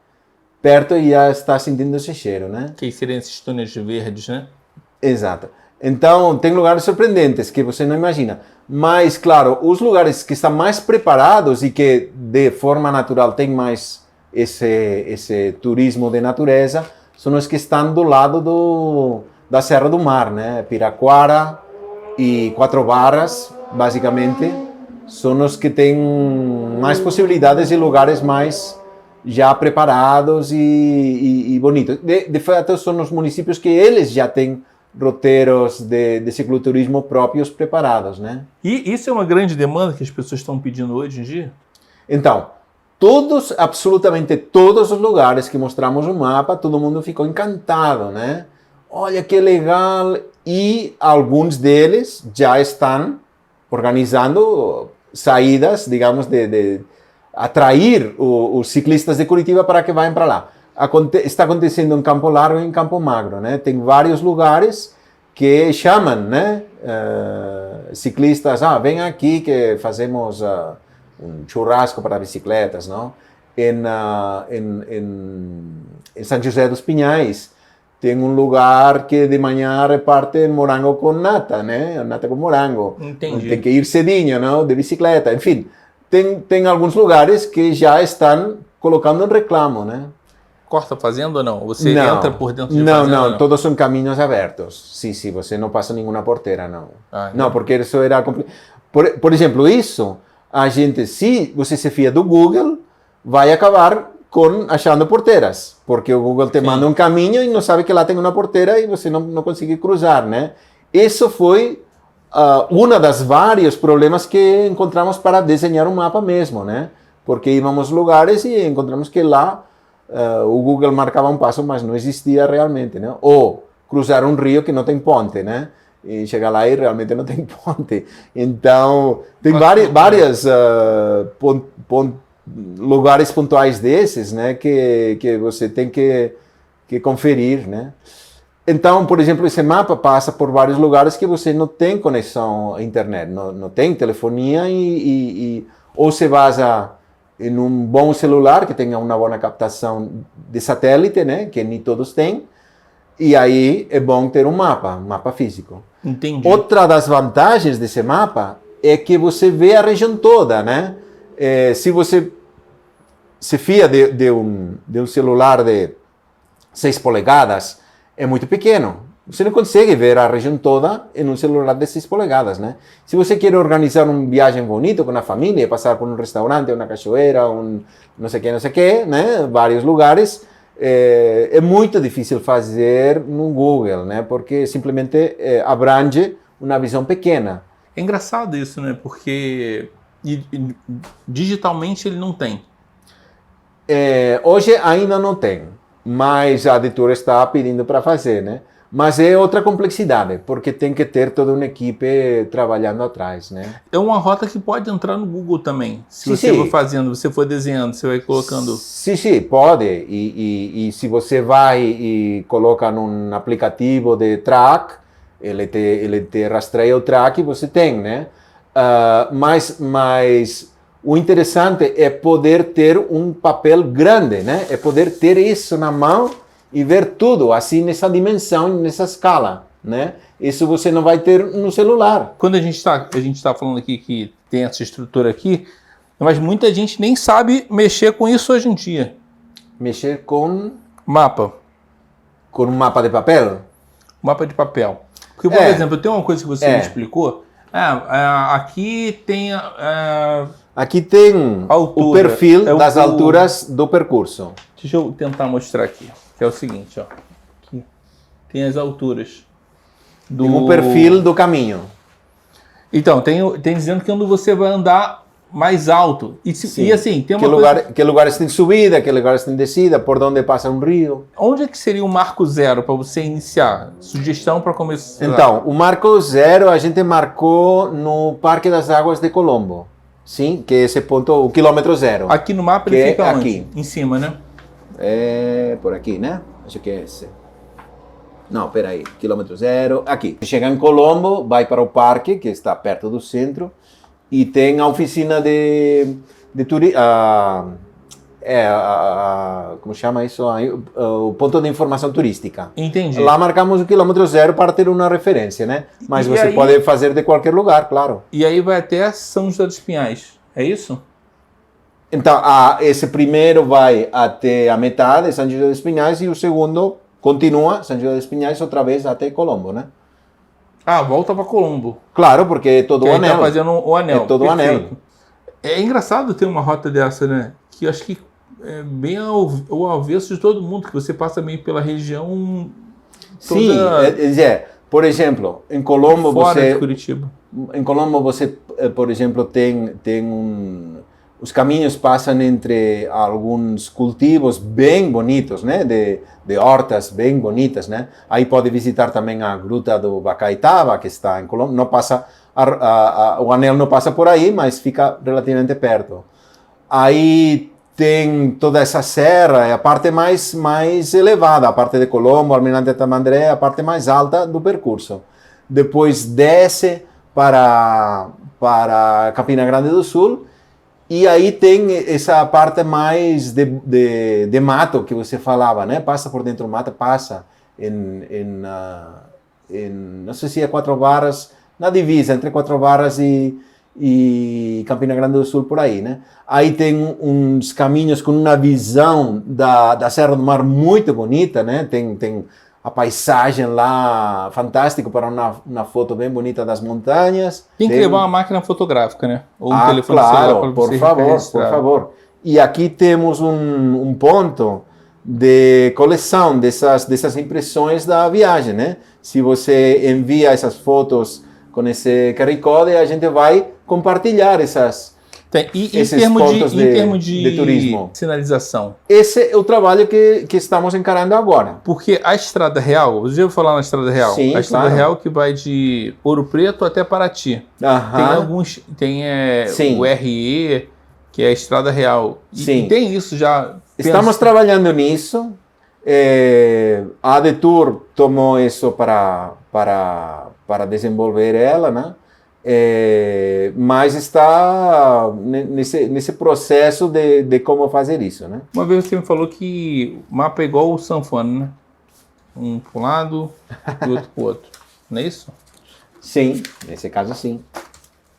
perto e já está sentindo esse cheiro, né? Que seriam esses túneis verdes, né? Exato. Então, tem lugares surpreendentes que você não imagina. Mas, claro, os lugares que estão mais preparados e que, de forma natural, tem mais esse turismo de natureza, são os que estão do lado da Serra do Mar, né? Piraquara e Quatro Barras, basicamente, são os que têm mais possibilidades e lugares mais já preparados e bonitos. De fato, são os municípios que eles já têm roteiros de cicloturismo próprios preparados, né? E isso é uma grande demanda que as pessoas estão pedindo hoje em dia? Então, absolutamente todos os lugares que mostramos no mapa, todo mundo ficou encantado, né? Olha que legal! E alguns deles já estão organizando saídas, digamos, de atrair os ciclistas de Curitiba para que vão para lá. Está acontecendo em Campo Largo e em Campo Magro, né? Tem vários lugares que chamam, né? Ciclistas, vem aqui que fazemos um churrasco para bicicletas, não? Em São José dos Pinhais tem um lugar que de manhã reparte morango com nata, né? Nata com morango. Entendi. Tem que ir cedinho, não? De bicicleta, enfim. Tem alguns lugares que já estão colocando um reclamo, né? Corta a fazenda ou não? Você entra por dentro de fazenda? Não, todos são caminhos abertos. Sim, você não passa nenhuma porteira, não. Não, porque isso era complicado. Por exemplo, isso, a gente, se você se fia do Google, vai acabar achando porteiras, porque o Google te manda um caminho e não sabe que lá tem uma porteira e você não consegue cruzar, né? Isso foi um dos vários problemas que encontramos para desenhar um mapa mesmo, né? Porque íamos lugares e encontramos que lá o Google marcava um passo, mas não existia realmente, né? Ou cruzar um rio que não tem ponte, né? E chegar lá e realmente não tem ponte. Então, tem vários lugares pontuais desses, né? Que você tem que conferir, né? Então, por exemplo, esse mapa passa por vários lugares que você não tem conexão à internet, não tem telefonia ou você vaza em um bom celular que tenha uma boa captação de satélite, né? Que nem todos têm. E aí é bom ter um mapa físico. Entendi. Outra das vantagens desse mapa é que você vê a região toda, né? Se você se fia de um celular de 6 polegadas, é muito pequeno. Você não consegue ver a região toda em um celular de 6 polegadas, né? Se você quer organizar uma viagem bonita com a família, passar por um restaurante, uma cachoeira, não sei o que, né? Vários lugares, é muito difícil fazer no Google, né? Porque simplesmente abrange uma visão pequena. É engraçado isso, né? Porque digitalmente ele não tem. Hoje ainda não tem, mas a editora está pedindo para fazer, né? Mas é outra complexidade, porque tem que ter toda uma equipe trabalhando atrás, né? É uma rota que pode entrar no Google também. Se você for fazendo, você for desenhando, você vai colocando... Sim, pode. E se você vai e coloca num aplicativo de track, ele te rastreia o track e você tem, né? Mas o interessante é poder ter um papel grande, né? É poder ter isso na mão e ver tudo, assim, nessa dimensão, nessa escala, né? Isso você não vai ter no celular. Quando a gente tá falando aqui que tem essa estrutura aqui, mas muita gente nem sabe mexer com isso hoje em dia. Mexer com... Mapa. Com um mapa de papel? Mapa de papel. Porque, por exemplo, tem uma coisa que você me explicou. Aqui tem... Aqui tem o perfil das alturas do percurso. Deixa eu tentar mostrar aqui. Que é o seguinte, ó. Aqui tem as alturas. Tem o perfil do caminho. Então, tem dizendo que onde você vai andar mais alto. E assim, tem uma coisa... Que lugares tem subida, que lugares tem descida, por onde passa um rio. Onde é que seria o marco zero para você iniciar? Sugestão para começar? Então, o marco zero a gente marcou no Parque das Águas de Colombo. Sim, que é esse ponto, o quilômetro zero. Aqui no mapa ele fica onde? Aqui. Em cima, né? É por aqui, né? Acho que é esse. Não, peraí. Quilômetro zero. Aqui. Chega em Colombo, vai para o parque, que está perto do centro, e tem a oficina de turismo. Como chama isso? O ponto de informação turística. Entendi. Lá marcamos o quilômetro zero para ter uma referência, né? Mas você pode fazer de qualquer lugar, claro. E aí vai até São José dos Pinhais. É isso? Então, esse primeiro vai até a metade, São José dos Pinhais, e o segundo continua, São José dos Pinhais, outra vez até Colombo, né? Volta para Colombo. Claro, porque é todo o anel. Tá fazendo o anel. É todo o anel. É engraçado ter uma rota dessa, né? Que eu acho que é bem ao avesso de todo mundo, que você passa meio pela região toda... Sim, por exemplo, em Colombo fora de Curitiba. Em Colombo você, por exemplo, tem os caminhos passam entre alguns cultivos bem bonitos, né? De hortas bem bonitas, né? Aí pode visitar também a Gruta do Bacaitaba, que está em Colombo. Não passa, o anel não passa por aí, mas fica relativamente perto. Aí tem toda essa serra, é a parte mais elevada, a parte de Colombo, Almirante Tamandaré, é a parte mais alta do percurso. Depois desce para Campina Grande do Sul, e aí tem essa parte mais de mato que você falava, né? Passa por dentro do mato, passa em não sei se é Quatro Barras, na divisa entre Quatro Barras e Campina Grande do Sul, por aí, né? Aí tem uns caminhos com uma visão da Serra do Mar muito bonita, né? Tem a paisagem lá fantástica para uma foto bem bonita das montanhas. Tem que levar uma máquina fotográfica, né? Ou um telefone claro, celular para você registrar. Por favor. E aqui temos um ponto de coleção dessas impressões da viagem, né? Se você envia essas fotos com esse QR Code, a gente vai compartilhar esses pontos em termos de turismo. Sinalização. Esse é o trabalho que estamos encarando agora. Porque a Estrada Real, você já ouviu falar na Estrada Real? Sim, a Estrada Real que vai de Ouro Preto até Paraty. Tem o RE, que é a Estrada Real. E tem isso já. Estamos trabalhando nisso. A Detour tomou isso para desenvolver ela, né? mas está nesse processo de como fazer isso, né? Uma vez você me falou que o mapa é igual o sanfona, né? Um para um lado e outro para o outro. Não é isso? Sim, nesse caso sim.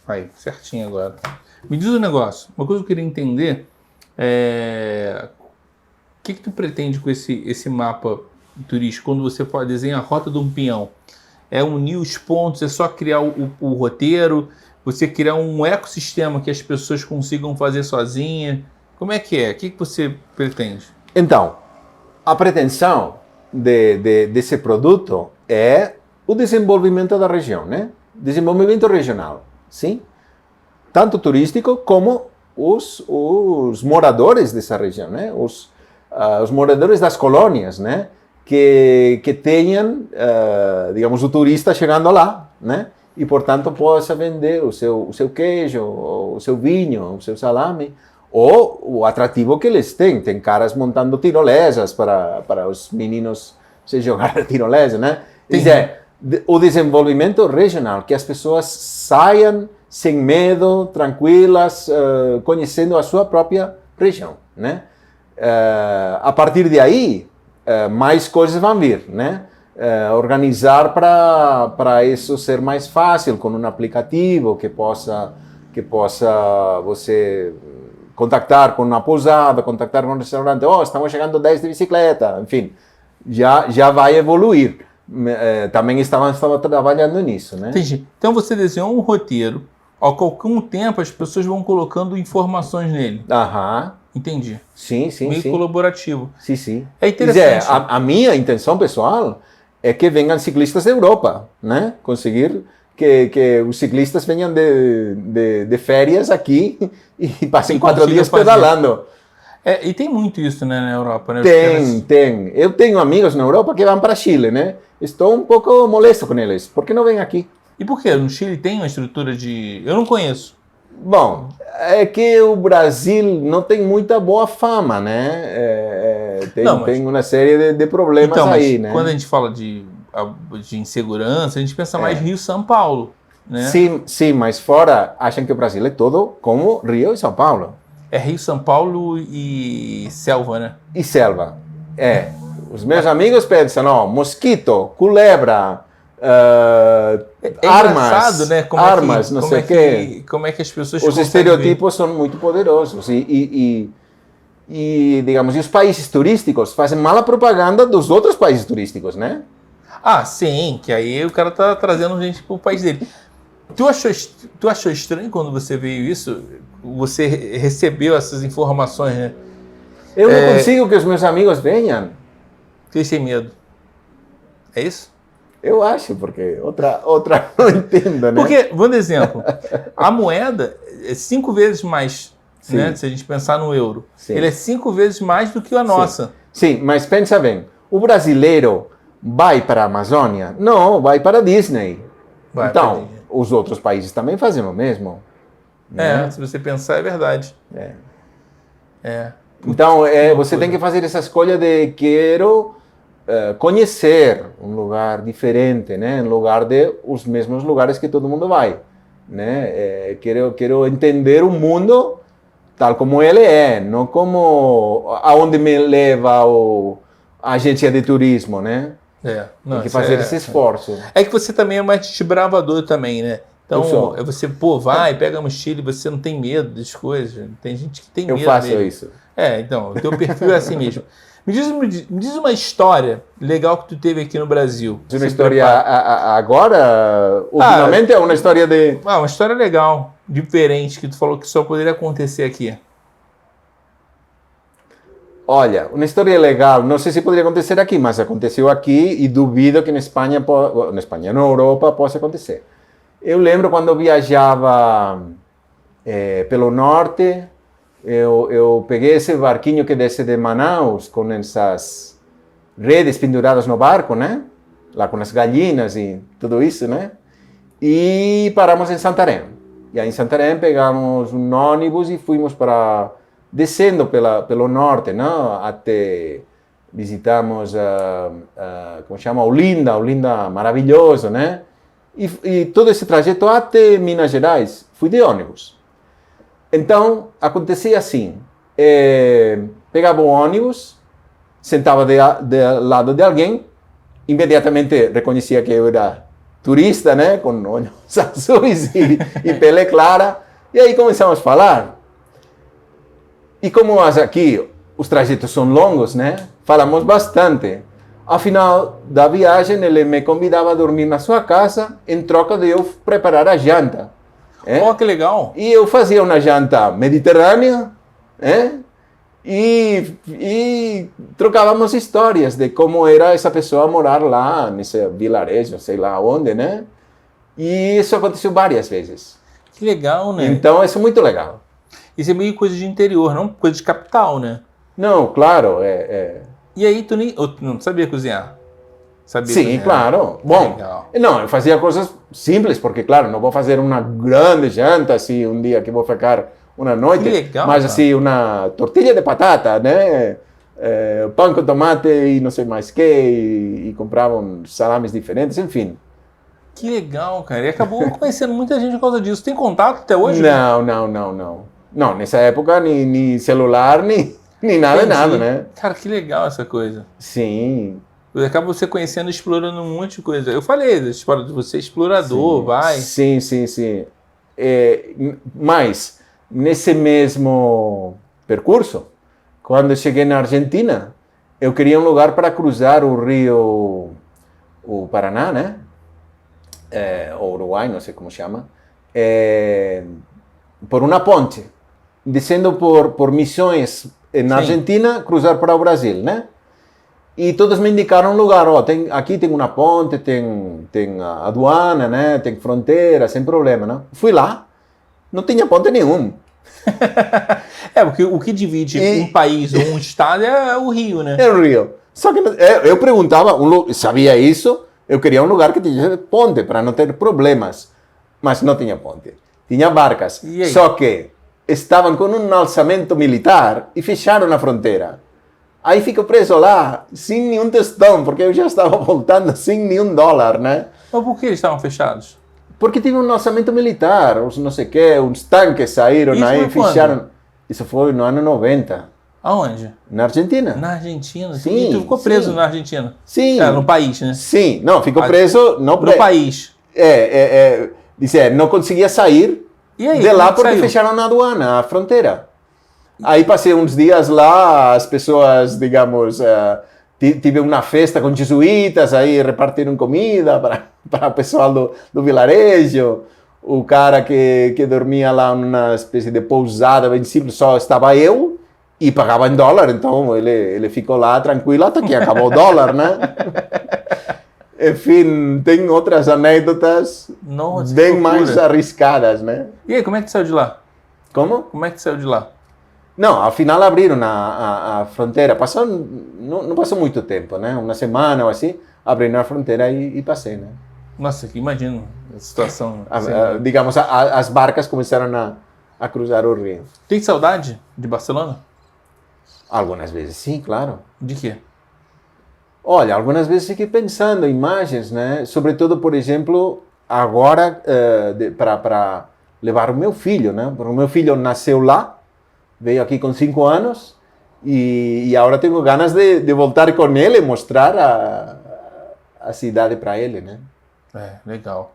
Aí, certinho agora. Me diz um negócio. Uma coisa que eu queria entender é... O que tu pretende com esse mapa turístico quando você desenha a rota de um peão? É unir os pontos, é só criar o roteiro, você criar um ecossistema que as pessoas consigam fazer sozinhas? Como é? O que você pretende? Então, a pretensão desse produto é o desenvolvimento da região, né? Desenvolvimento regional, sim? Tanto turístico como os moradores dessa região, né? Os moradores das colônias, né? Que tenham, digamos, o turista chegando lá, né? E, portanto, possa vender o seu queijo, o seu vinho, o seu salame, ou o atrativo que eles têm. Tem caras montando tirolesas para os meninos se jogar a tirolesa, né? Quer dizer, o desenvolvimento regional, que as pessoas saiam sem medo, tranquilas, conhecendo a sua própria região, né? A partir de aí, mais coisas vão vir, né? Organizar para isso ser mais fácil com um aplicativo que possa você contactar com uma pousada, contactar com um restaurante, estamos chegando 10 de bicicleta, enfim, já vai evoluir. Também estava trabalhando nisso, né? Entendi. Então você desenhou um roteiro, ao algum tempo as pessoas vão colocando informações nele. Aham. Entendi. Sim. Meio colaborativo. Sim. É interessante. A minha intenção pessoal é que venham ciclistas da Europa, né? Conseguir que os ciclistas venham de férias aqui e passem 4 dias pedalando. E tem muito isso, né, na Europa, né? Tem. Eu tenho amigos na Europa que vão para Chile, né? Estou um pouco molesto com eles. Por que não vêm aqui? E por quê? No Chile tem uma estrutura de... Eu não conheço. Bom, é que o Brasil não tem muita boa fama, né? Tem uma série de problemas então, aí, né? Quando a gente fala de insegurança, a gente pensa mais Rio e São Paulo, né? Sim, mas fora acham que o Brasil é todo como Rio e São Paulo. É Rio, São Paulo e selva, né? E selva. Os meus amigos pensam, mosquito, culebra, armas, né? não sei o quê. Como é que as pessoas Os estereotipos são muito poderosos e, digamos, os países turísticos fazem mala propaganda dos outros países turísticos, né? Ah, sim, que aí o cara tá trazendo gente pro país dele. Tu achou estranho quando você veio isso? Você recebeu essas informações, né? Eu não consigo que os meus amigos venham. Fiquei sem medo. É isso? Eu acho, porque outra não entendo, né? Porque, vou dar exemplo, a moeda é 5 vezes mais, né? Se a gente pensar no euro. Sim. Ele é 5 vezes mais do que a nossa. Sim, mas pensa bem, o brasileiro vai para a Amazônia? Não, vai para a Disney. Então, os outros países também fazem o mesmo. Né? Se você pensar, é verdade. Então, você tem que fazer essa escolha de quero conhecer um lugar diferente, né? Em lugar de os mesmos lugares que todo mundo vai, né? Quero entender o mundo tal como ele é, não como aonde me leva a agência de turismo, né? Tem que fazer esse esforço. É que você também é mais desbravador também, né? Então, você, vai, pega a mochila e você não tem medo das coisas. Tem gente que tem medo. Eu faço isso. Então, o teu perfil é assim mesmo. Me diz uma história legal que tu teve aqui no Brasil. Uma história agora, ultimamente, é uma história de... uma história legal, diferente, que tu falou que só poderia acontecer aqui. Olha, uma história legal, não sei se poderia acontecer aqui, mas aconteceu aqui e duvido que na na Europa possa acontecer. Eu lembro quando eu viajava pelo norte, eu peguei esse barquinho que desce de Manaus com essas redes penduradas no barco, né? Lá com as galinhas e tudo isso, né? E paramos em Santarém. E aí em Santarém pegamos um ônibus e fomos descendo pelo norte, não? Até visitamos, como chama, Olinda maravilhoso, né? E todo esse trajeto até Minas Gerais, fui de ônibus. Então, acontecia assim, pegava o ônibus, sentava de lado de alguém, imediatamente reconhecia que eu era turista, né, com olhos azuis e pele clara, e aí começamos a falar. E como aqui os trajetos são longos, né, falamos bastante. Ao final da viagem, ele me convidava a dormir na sua casa, em troca de eu preparar a janta. Oh, que legal! E eu fazia uma janta mediterrânea, e trocávamos histórias de como era essa pessoa morar lá, nesse vilarejo, sei lá onde, né? E isso aconteceu várias vezes. Que legal, né? Então, isso é muito legal. Isso é meio coisa de interior, não coisa de capital, né? Não, claro, E aí, tu não sabia cozinhar? Sabia Sim, cozinhar. claro. Bom, não, eu fazia coisas simples, porque, claro, não vou fazer uma grande janta, assim, um dia que vou ficar uma noite. Que legal, mas, cara. assim, uma tortilha de batata, né? Pão com tomate e não sei mais o que, e compravam salames diferentes, enfim. Que legal, cara. E acabou conhecendo muita gente por causa disso. Tem contato até hoje? Não. Não, nessa época, nem celular, nem nada, Entendi. né? Cara, que legal essa coisa. Sim. Acaba você conhecendo e explorando um monte de coisa. Eu falei da história de você, explorador, vai. Sim. Mas, nesse mesmo percurso, quando eu cheguei na Argentina, eu queria um lugar para cruzar o rio, o Paraná, né? O Uruguai, não sei como chama, por uma ponte, descendo por Missões na Argentina, cruzar para o Brasil, né? E todos me indicaram um lugar, aqui tem uma ponte, tem a aduana, né? Tem fronteira, sem problema, né? Fui lá, não tinha ponte nenhum. Porque o que divide um país ou um estado é o rio, né? É o rio. Só que eu perguntava, sabia isso, eu queria um lugar que tinha ponte, para não ter problemas. Mas não tinha ponte. Tinha barcas. Só que estavam com um alçamento militar e fecharam a fronteira. Aí fico preso lá, sem nenhum tostão, porque eu já estava voltando sem nenhum dólar, né? Mas por que eles estavam fechados? Porque tinha um alçamento militar, uns não sei o quê, uns tanques saíram aí e fecharam. Isso foi no ano 90. Aonde? Na Argentina. Na Argentina? Sim. E tu ficou preso na Argentina? Sim. No país, né? Sim. Não, ficou preso... No país. Não conseguia sair de lá porque fecharam na aduana, a fronteira. Aí passei uns dias lá, as pessoas, digamos, tive uma festa com jesuítas, aí repartiram comida para o pessoal do vilarejo. O cara que dormia lá numa espécie de pousada bem simples, só estava eu e pagava em dólar, então ele ficou lá tranquilo até que acabou o dólar, né? Enfim, tem outras anedotas bem mais arriscadas, né? E aí, como é que tu saiu de lá? Como? Como é que tu saiu de lá? Não, afinal abriram a fronteira. Não passou muito tempo, né? Uma semana ou assim, abriram a fronteira e passei, né? Nossa, que imagino a situação. Digamos, as barcas começaram a cruzar o rio. Tem saudade de Barcelona? Algumas vezes, sim, claro. De quê? Olha, algumas vezes fiquei pensando em imagens, né? Sobretudo, por exemplo, agora para levar o meu filho, né? Porque o meu filho nasceu lá, veio aqui com 5 anos e agora tenho ganas de voltar com ele e mostrar a cidade para ele, né? Legal.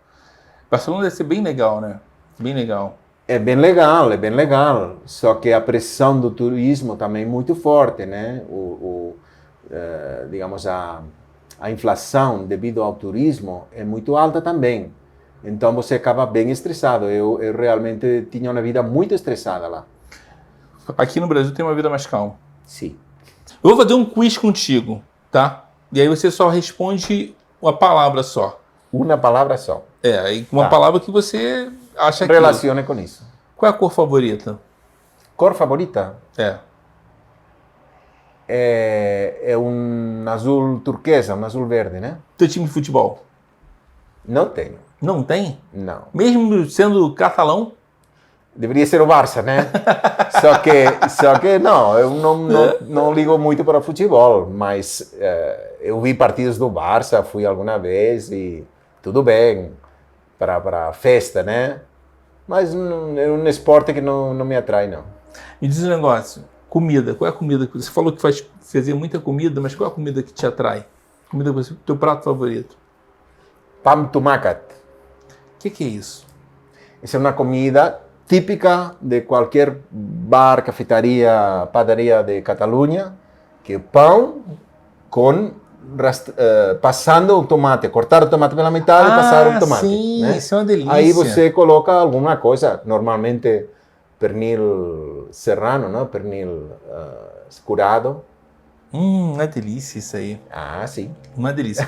Barcelona deve ser bem legal, né? Bem legal. É bem legal. Só que a pressão do turismo também é muito forte, né? Digamos, a inflação devido ao turismo é muito alta também. Então você acaba bem estressado. Eu realmente tinha uma vida muito estressada lá. Aqui no Brasil tem uma vida mais calma. Sim. Eu vou fazer um quiz contigo, tá? E aí você só responde uma palavra só. Uma palavra só. Uma palavra que você acha que... Relacione com isso. Qual é a cor favorita? Cor favorita? É um azul turquesa, um azul verde, né? Teu time de futebol? Não tenho. Não tem? Não. Mesmo sendo catalão? Deveria ser o Barça, né? Só que não, eu não ligo muito para futebol, mas eu vi partidos do Barça, fui alguma vez e tudo bem. para festa, né? Mas é um esporte que não me atrai, não. Me diz um negócio, comida. Qual é a comida que você falou que fazia muita comida, mas qual é a comida que te atrai? Comida que você, teu prato favorito? Pam tumacat. O que é isso? Essa é uma comida típica de qualquer bar, cafeteria, padaria de Catalunha, que é pão com passando o tomate, cortar o tomate pela metade e passar o tomate. Sim, né? isso é uma delícia. Aí você coloca alguma coisa, normalmente pernil serrano, não? Pernil curado. Uma delícia isso aí. Ah, sim. Uma delícia.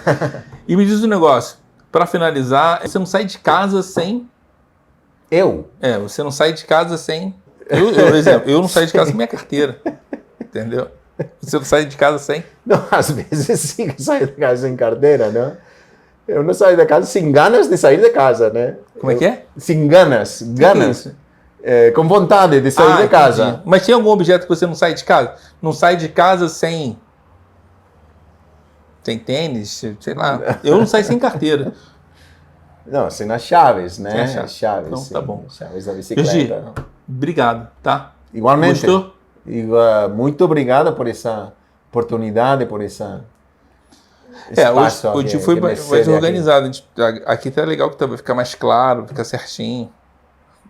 E me diz um negócio, para finalizar, você não sai de casa sem... Você não sai de casa sem... Exemplo, eu não saio de casa sem minha carteira. Entendeu? Você não sai de casa sem... Não, às vezes sim, eu saio de casa sem carteira, não? Eu não saio de casa sem ganas de sair de casa, né? Como é que é? Sem ganas. Que é isso? Com vontade de sair de casa. Entendi. Mas tem algum objeto que você não sai de casa? Não sai de casa sem... Sem tênis? Sei lá. Eu não saio sem carteira. Não, sem as chaves, né? Sem as chaves. Chaves, Então, sim. tá bom. Chaves da bicicleta. Gigi, obrigado, tá? Igualmente. Gostou? Muito obrigado por essa oportunidade, por essa espaço hoje que foi me mais cede organizado. Aqui tá legal que vai ficar mais claro, fica certinho.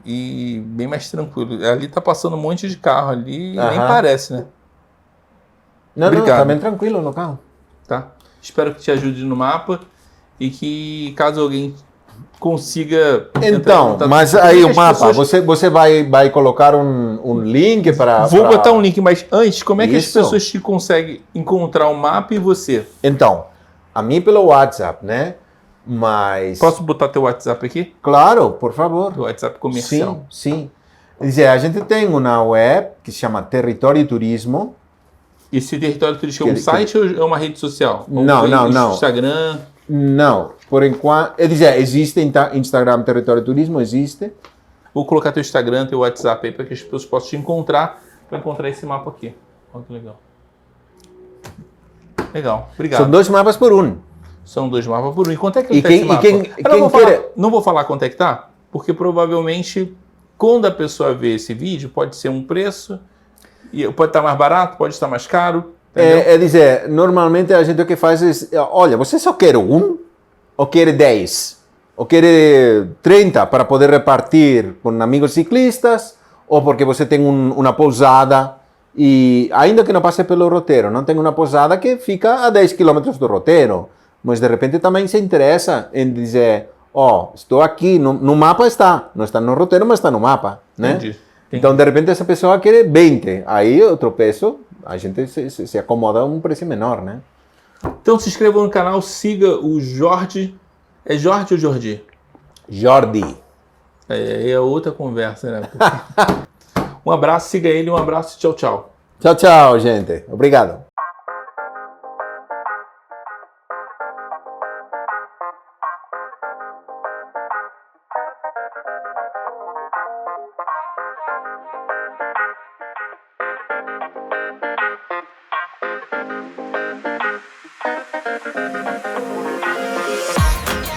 E bem mais tranquilo. Ali tá passando um monte de carro ali e nem parece, né? Não, Obrigado. tá bem tranquilo no carro. Tá? Espero que te ajude no mapa e que caso alguém consiga... Então, mas aí o mapa, você vai colocar um link para... Vou botar um link, mas antes, como é que as Isso. pessoas te conseguem encontrar o mapa e você? Então, a mim pelo WhatsApp, né? Mas... Posso botar teu WhatsApp aqui? Claro, por favor. Teu WhatsApp comercial. Sim. Quer dizer, a gente tem uma web que se chama Território Turismo. Esse Território Turístico é um site ou é uma rede social? Não. Instagram? Não, por enquanto... Quer dizer, existe Instagram Território Turismo, existe. Vou colocar teu Instagram, teu WhatsApp aí para que as pessoas possam te encontrar, para encontrar esse mapa aqui. Olha que legal. Legal, obrigado. São 2 mapas por um. São 2 mapas por um. E quanto é que E tá quem- esse mapa? e quem- Eu não, quem não vou falar quanto é que tá, porque provavelmente quando a pessoa vê esse vídeo, pode ser um preço, e pode estar mais barato, pode estar mais caro. Entendeu? É dizer, normalmente a gente o que faz é, olha, você só quer um, ou quer 10, ou quer 30 para poder repartir com amigos ciclistas, ou porque você tem uma pousada, e ainda que não passe pelo roteiro, não tem uma pousada que fica a 10 km do roteiro, mas de repente também se interessa em dizer, estou aqui, no mapa está, não está no roteiro, mas está no mapa, né? Entendi. Então, de repente, essa pessoa quer 20, aí outro peso, a gente se acomoda a um preço menor, né? Então se inscreva no canal, siga o Jorge. É Jorge ou Jordi? Jordi. É outra conversa, né? Um abraço, siga ele, um abraço, tchau, tchau. Tchau, tchau, gente. Obrigado.